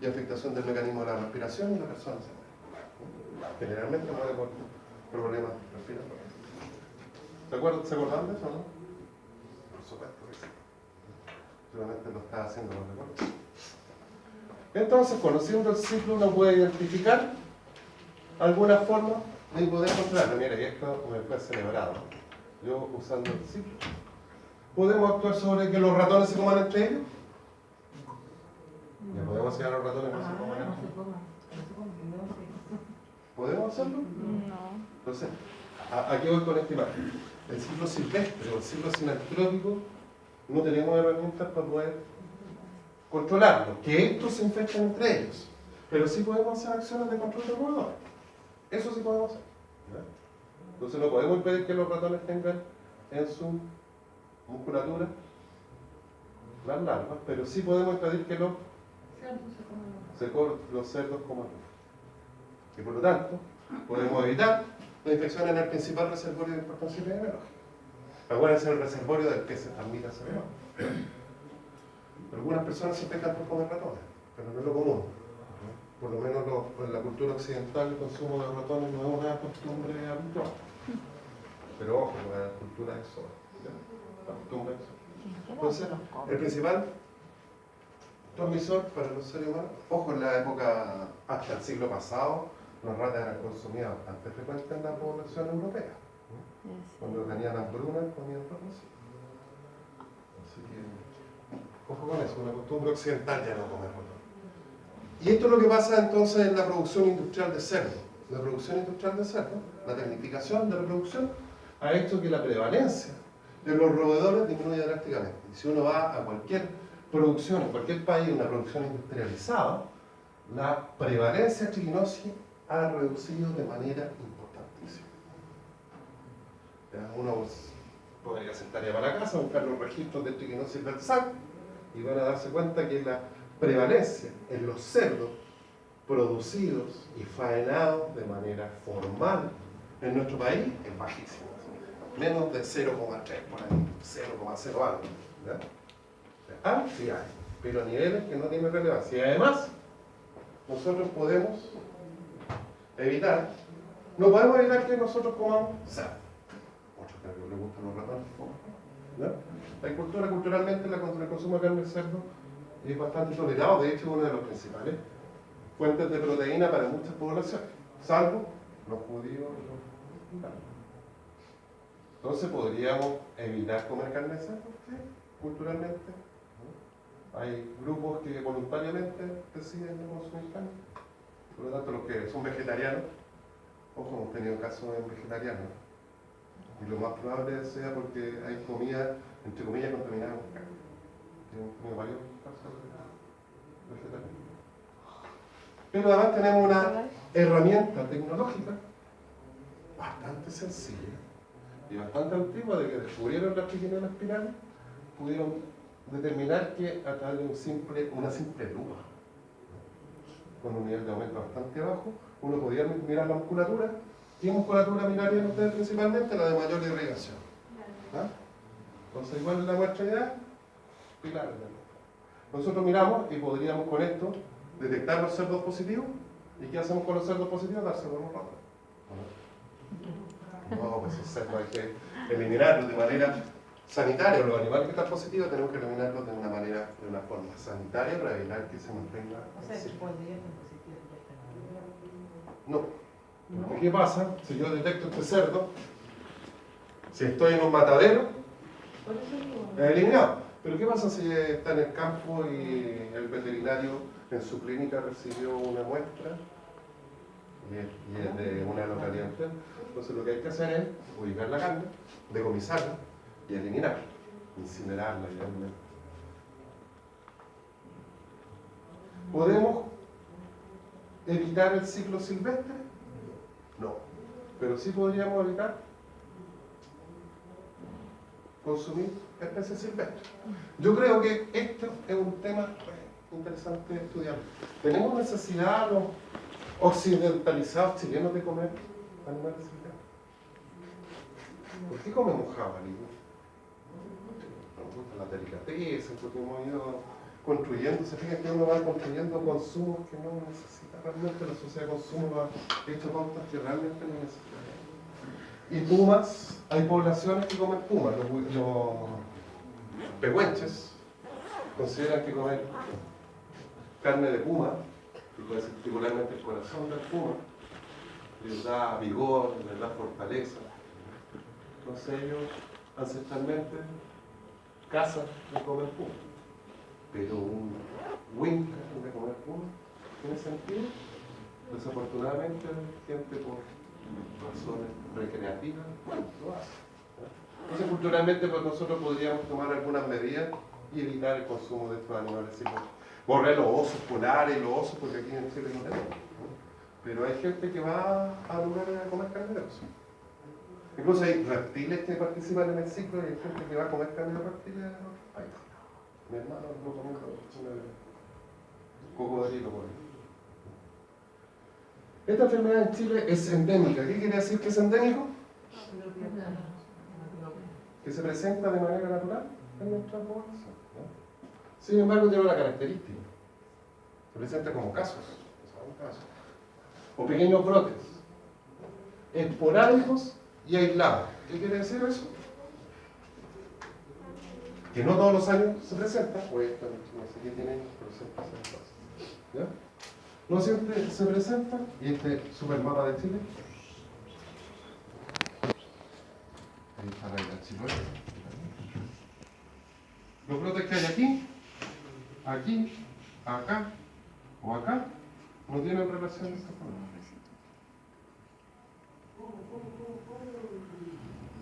y afectación del mecanismo de la respiración y la persona se muere. Generalmente muere por problemas respiratorios. ¿Se acuerdan de eso, no? Por supuesto que sí. Seguramente lo está haciendo, no recuerdo. Entonces, conociendo el ciclo, uno puede identificar alguna forma de poder controlarlo. Mira, y esto me fue celebrado. Yo usando el ciclo. ¿Podemos actuar sobre que los ratones se coman entre ellos? ¿Le podemos enseñar a los ratones que no se coman entre ellos? ¿Podemos hacerlo? No. Entonces, aquí voy con esta imagen. El ciclo silvestre o el ciclo sinantrópico no tenemos herramientas para poder controlarlo, que estos se infecten entre ellos. Pero sí podemos hacer acciones de control de roedores. Eso sí podemos hacer. ¿Ya? Entonces no podemos impedir que los ratones tengan en su musculatura las larvas, pero sí podemos impedir que los cerdos coman. Y por lo tanto, podemos evitar la infección en el principal reservorio de importancia epidemiológica. Acuérdense el reservorio del que se transmite ese virus. Algunas personas se infectan por comer ratones, pero no es lo común. Por lo menos en la cultura occidental el consumo de ratones no es una costumbre habitual. Pero ojo, la cultura es sola. La costumbre es sola. Entonces, el principal transmisor para los seres humanos, ojo, en la época hasta el siglo pasado, las ratas eran consumidas bastante frecuentes en la población europea. Cuando tenían hambrunas, comían ratas. Así que, ojo con eso, una costumbre occidental ya no comer ratones. Y esto es lo que pasa entonces en la producción industrial de cerdo. La producción industrial de cerdo, la tecnificación de la producción, ha hecho que la prevalencia de los roedores disminuya drásticamente. Y si uno va a cualquier producción, en cualquier país, una producción industrializada, la prevalencia de triquinosis ha reducido de manera importantísima. Ya, uno podría hacer tarea para la casa, buscar los registros de triquinosis del SAC y van a darse cuenta que la prevalencia en los cerdos producidos y faenados de manera formal en nuestro país es bajísima. Menos de 0,3 por ahí, 0,0 algo. ¿Ya? Sí hay, pero a niveles que no tienen relevancia. Y además, nosotros podemos evitar, no podemos evitar que nosotros comamos cerdo. Muchos creo que les gustan los ratones. ¿Ya? La cultura, culturalmente, el consumo de carne de cerdo es bastante tolerado, de hecho, es una de las principales fuentes de proteína para muchas poblaciones, salvo los judíos y los... Entonces, ¿podríamos evitar comer carne de cerdo? Sí, culturalmente. Hay grupos que voluntariamente deciden no consumir carne. Por lo tanto, los que son vegetarianos, ojo, hemos tenido casos en vegetarianos. Y lo más probable sea porque hay comida, entre comillas, contaminada con carne. Hemos tenido varios casos vegetarianos. Pero además tenemos una herramienta tecnológica bastante sencilla y bastante antigua de que descubrieron las triquiñuelas espirales, pudieron determinar que a través de una simple lupa, con un nivel de aumento bastante bajo, uno podía mirar la musculatura. ¿Qué musculatura mirarían ustedes principalmente? La de mayor irrigación. ¿Ah? Entonces, igual es la muestra ideal, pilares de lupa. Nosotros miramos y podríamos con esto detectar los cerdos positivos. ¿Y qué hacemos con los cerdos positivos? Dárselo a los ratones. No, pues esos cerdos hay que eliminarlos de manera sanitaria. Los animales que están positivos tenemos que eliminarlos de una forma sanitaria para evitar que se mantenga. O sea, que podría estar positivo. No. Porque ¿qué pasa si yo detecto este cerdo? Si estoy en un matadero, es eliminado. Pero ¿qué pasa si está en el campo y el veterinario en su clínica recibió una muestra y es de una localidad entera? Entonces lo que hay que hacer es ubicar la carne, decomisarla y eliminarla, incinerarla idealmente. ¿Podemos evitar el ciclo silvestre? No, pero sí podríamos evitar consumir especies silvestres. Yo creo que esto es un tema interesante de estudiar. ¿Tenemos necesidad los occidentalizados chilenos de comer animales silvestres? ¿Por qué comemos jabalí? Nos gusta la delicadeza, porque hemos ido construyendo, se fijan que uno va construyendo consumos que no necesita realmente, la sociedad de consumo va hecho pautas que realmente no necesita. Y pumas, hay poblaciones que comen pumas, los pehuenches consideran que comer carne de puma, que puede ser particularmente el corazón del puma, les da vigor, les da fortaleza. Entonces ellos ancestralmente cazan y comen puma. Pero un winter de comer puma, ¿tiene sentido? Desafortunadamente gente por razones recreativas, bueno, lo hace. Entonces culturalmente pues, nosotros podríamos tomar algunas medidas y evitar el consumo de estos animales. Así como borrar los osos polares, los osos, porque aquí en Chile no tenemos. Pero hay gente que va a lugares a comer carne de oso. Incluso hay reptiles que participan en el ciclo y hay gente que va a comer carne de reptiles en otros países. Mi hermano no comió cocodrilo por ahí. Esta enfermedad en Chile es endémica. ¿Qué quiere decir que es endémico? Que se presenta de manera natural en nuestra población, ¿no? Sin embargo, tiene una característica. Se presenta como casos, o pequeños brotes, esporádicos y aislados. ¿Qué quiere decir eso? Que no todos los años se presenta, pues no sé qué tiene, pero siempre se presenta. ¿Ya? No siempre se presenta, y este supermapa de Chile. Ahí está la isla Chiloé. Los brotes que hay aquí, aquí, acá o acá, no tienen relación de esta forma.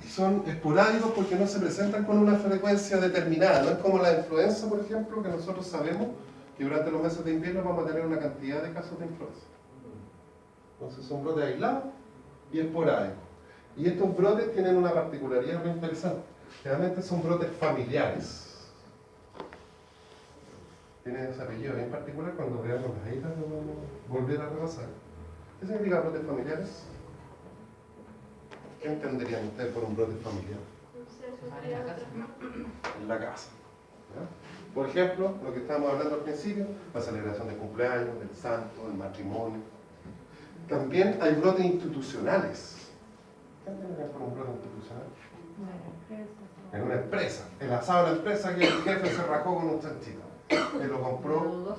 Son esporádicos porque no se presentan con una frecuencia determinada. No es como la influenza, por ejemplo, que nosotros sabemos que durante los meses de invierno vamos a tener una cantidad de casos de influenza. Entonces son brotes aislados y esporádicos. Y estos brotes tienen una particularidad muy interesante. Realmente son brotes familiares. Tienen ese apellido bien particular, cuando veamos las islas lo vamos a volver a repasar. ¿Qué significa brotes familiares? ¿Qué entenderían ustedes por un brote familiar? En la casa. ¿Ya? Por ejemplo, lo que estábamos hablando al principio, la celebración del cumpleaños, del santo, del matrimonio. También hay brotes institucionales. ¿Qué entenderían por un brote institucional? En una empresa. El asado de la empresa que el jefe se rajó con un chanchito. Él lo compró.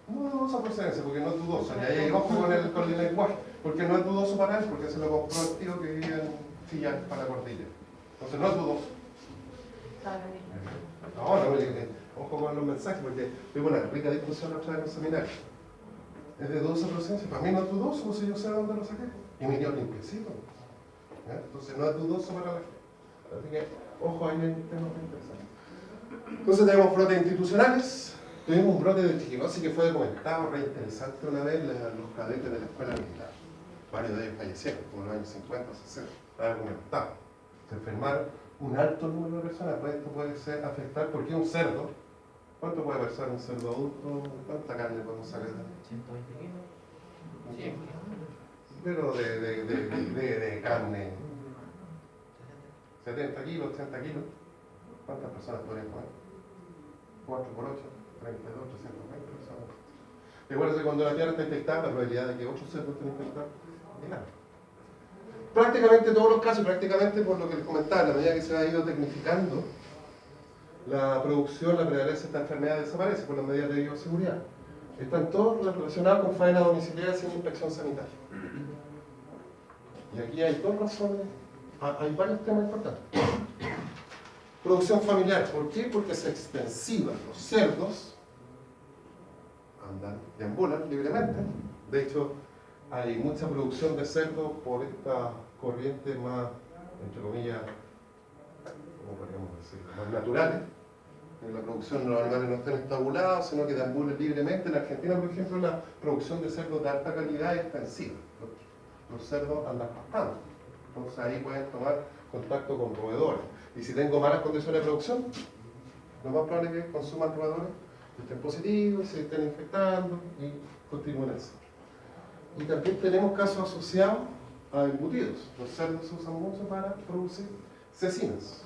No es dudosa procedencia, porque no es dudoso. Y ahí ojo con el lenguaje. Porque no es dudoso para él, porque se lo compró el tío que vivía en Chillán para la Cordillera. Entonces no es dudoso. Ojo con los mensajes, porque tuve una rica discusión la otra vez en el seminario. Es de dudosa procedencia. Para mí no es dudoso, no sé yo sé de dónde lo saqué. Y me dio limpiecito. Entonces no es dudoso para la gente. Así que, ojo, ahí hay un tema muy interesante. Entonces tenemos brotes institucionales. Tuvimos un brote de triquilosis que fue documentado, re interesante una vez, los cadetes de la escuela militar. Varios de ellos fallecieron, como en los años 50 o 60, estaba documentado. Se enfermaron un alto número de personas, pues esto puede ser afectar, porque un cerdo, ¿cuánto puede pesar un cerdo adulto? ¿Cuánta carne podemos sacar? 120 kilos. 100 kilos. Pero de carne, 70 kilos, 80 kilos. ¿Cuántas personas podrían comer? 4 por 8, 32, 320 personas. Recuerda que cuando la tierra está infectada, la probabilidad de que 8 cerdos estén infectados es grande. Prácticamente todos los casos, prácticamente por lo que les comentaba, a la medida que se ha ido tecnificando, la producción, la prevalencia de esta enfermedad desaparece por las medidas de bioseguridad. Están todos relacionados con faena domiciliaria sin inspección sanitaria. Y aquí hay dos razones, hay varios temas importantes. Producción familiar, ¿por qué? Porque es extensiva. Los cerdos andan, deambulan libremente. De hecho, hay mucha producción de cerdos por esta corriente más, entre comillas, ¿cómo podríamos decirlo? Más naturales. En la producción los animales no están estabulados, sino que deambulan libremente. En Argentina, por ejemplo, la producción de cerdos de alta calidad es extensiva. Los cerdos andan pastando. Entonces ahí pueden tomar contacto con roedores. Y si tengo malas condiciones de producción, lo más probable es que consuman roedores que estén positivos, se estén infectando y continúen así. Y también tenemos casos asociados a embutidos. Los cerdos se usan mucho para producir cecinas.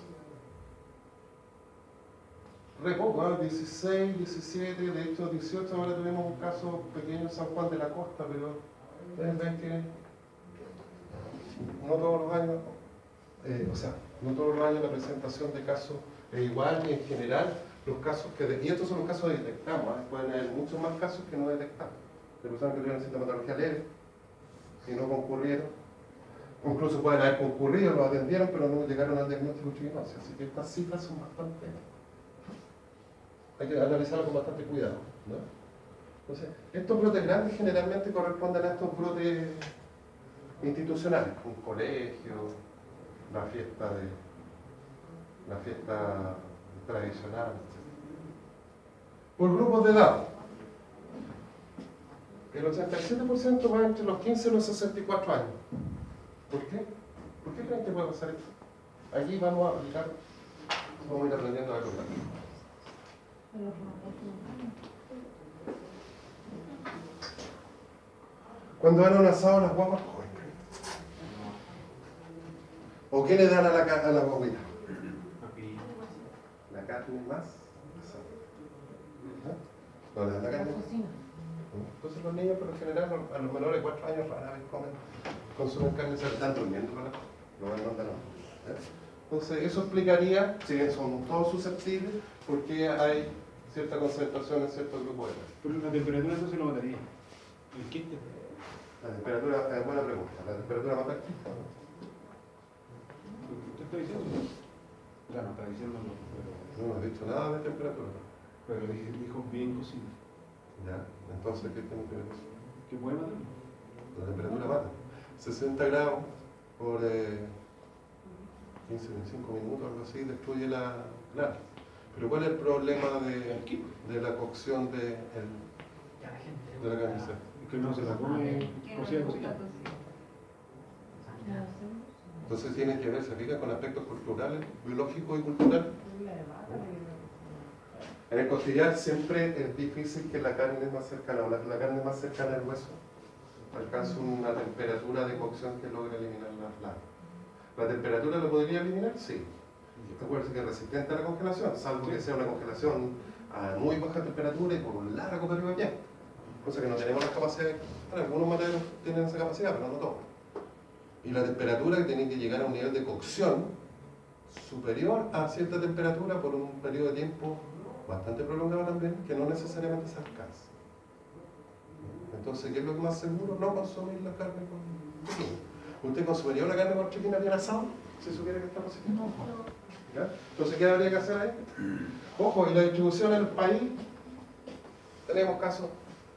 re poco, ¿eh? 16, 17, de hecho 18, ahora tenemos un caso pequeño en San Juan de la Costa, pero ven que no todos los años, no todos los años la presentación de casos es igual y en general los casos y estos son los casos que detectamos, ¿eh? Pueden haber muchos más casos que no detectamos, de personas que tuvieron sintomatología leve y no concurrieron, incluso pueden haber concurrido, lo atendieron, pero no llegaron al diagnóstico de triquinosis, así que estas cifras son bastante, hay que analizarlo con bastante cuidado, ¿no? Entonces, estos brotes grandes generalmente corresponden a estos brotes institucionales, un colegio, la fiesta tradicional, etc. Por grupos de edad, el 87% va entre los 15 y los 64 años. ¿Por qué? ¿Por qué creen que puede pasar esto? Aquí vamos a aplicar, vamos a ir aprendiendo a recordar. Cuando van a un asado las guapas comen. ¿O qué le dan a la guaguita? La carne más asada. ¿No le dan la carne? Entonces los niños por lo general, a los menores de 4 años rara vez consumen carne, se están durmiendo para lo van a mandar. Entonces eso explicaría, si bien son todos susceptibles, por qué hay cierta concentración en ciertos grupos de edad. Pero la temperatura entonces lo mataría. ¿El qué? La temperatura, es buena pregunta, la temperatura mata el quiste. ¿Usted está diciendo? O sea, no está diciendo no, No hemos dicho nada de temperatura. pero dijo bien cocido. Ya, entonces, ¿qué tiene que ver eso? ¿Qué puede matar? La temperatura mata. 60 grados por 15, 25 minutos, algo así, destruye la grasa. Pero ¿cuál es el problema de la cocción de la carne seca? Es que no se la come cocida. Entonces tiene que ver, se fija, con aspectos culturales, biológicos y culturales. En el costillar siempre es difícil que la carne más cercana, o la carne más cercana al hueso, alcance una temperatura de cocción que logre eliminar las larvas. ¿La temperatura lo podría eliminar? Sí. Acuérdense que es resistente a la congelación, salvo que sea una congelación a muy baja temperatura y por un largo periodo de tiempo. Cosa que no tenemos las capacidades, bueno, algunos materiales tienen esa capacidad, pero no todos. Y la temperatura que tiene que llegar a un nivel de cocción superior a cierta temperatura por un periodo de tiempo bastante prolongado también, que no necesariamente se alcanza. Entonces, ¿qué es lo más seguro? No consumir la carne con triquina. ¿Usted consumiría una carne con triquina bien asada si supiera que está positivo? ¿Ya? Entonces, ¿qué habría que hacer ahí? Ojo, y la distribución en el país, tenemos casos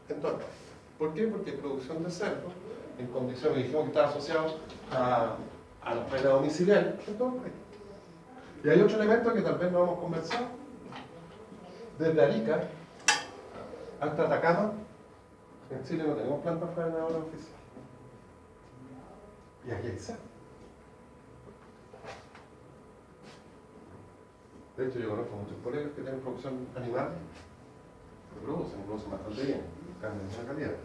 en todo el país. ¿Por qué? Porque producción de cerdo, en condiciones, dijimos que estaba asociado a los penas domiciliarios en todo el país. Y hay otro elemento que tal vez no hemos conversado. Desde Arica hasta Atacama, en Chile no tenemos plantas faenadoras oficiales. Y aquí hay cerdo. De hecho, yo conozco muchos colegas que tienen producción animal, que producen bastante bien, carne de buena calidad.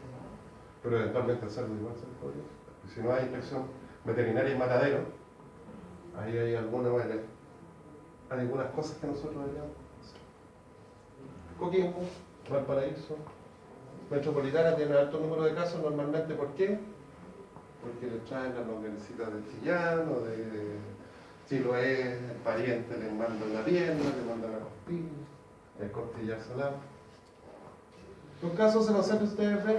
Pero eventualmente el cerdo igual se les podría. Y si no hay inspección veterinaria y matadero, ahí hay algunas cosas que nosotros deberíamos hacer. Coquimbo, Valparaíso, Metropolitana tiene alto número de casos normalmente. ¿Por qué? Porque le traen las longanicitas de Chillán o de Chiloé, el pariente le manda una pierna, le manda la costilla, el costillar salado. Los casos se concentran, ustedes ven,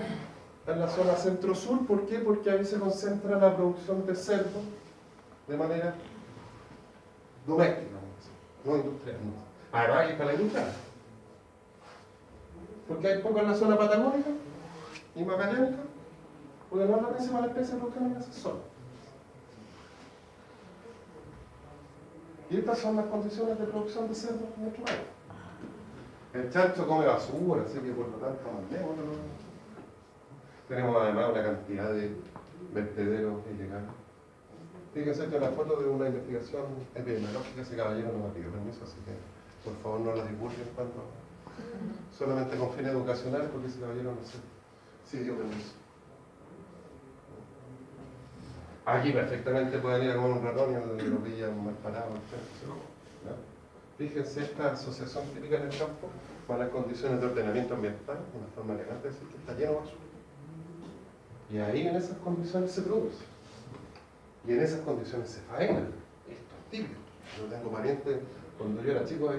en la zona centro-sur. ¿Por qué? Porque ahí se concentra la producción de cerdo de manera doméstica, no industrial. Además, hay para la industria. Porque hay poco en la zona patagónica y magallánica, porque no es la principal especie de producción en esa zona. Y estas son las condiciones de producción de cerdo en nuestro país. El chancho come basura, así que por lo tanto mandémoslo. Tenemos además una cantidad de vertederos ilegales. Fíjense que la foto de una investigación epidemiológica, ese caballero no me pidió permiso, así que por favor no la divulguen cuando solamente con fines educacionales, porque ese caballero no sé si dio permiso. Aquí perfectamente pueden ir a comer un ratón y lo pillan mal parado, ¿no? Fíjense esta asociación típica en el campo, malas condiciones de ordenamiento ambiental, una forma elegante de decir que está lleno de basura. Y ahí en esas condiciones se produce. Y en esas condiciones se faena. Esto es típico. Yo tengo parientes, cuando yo era chico,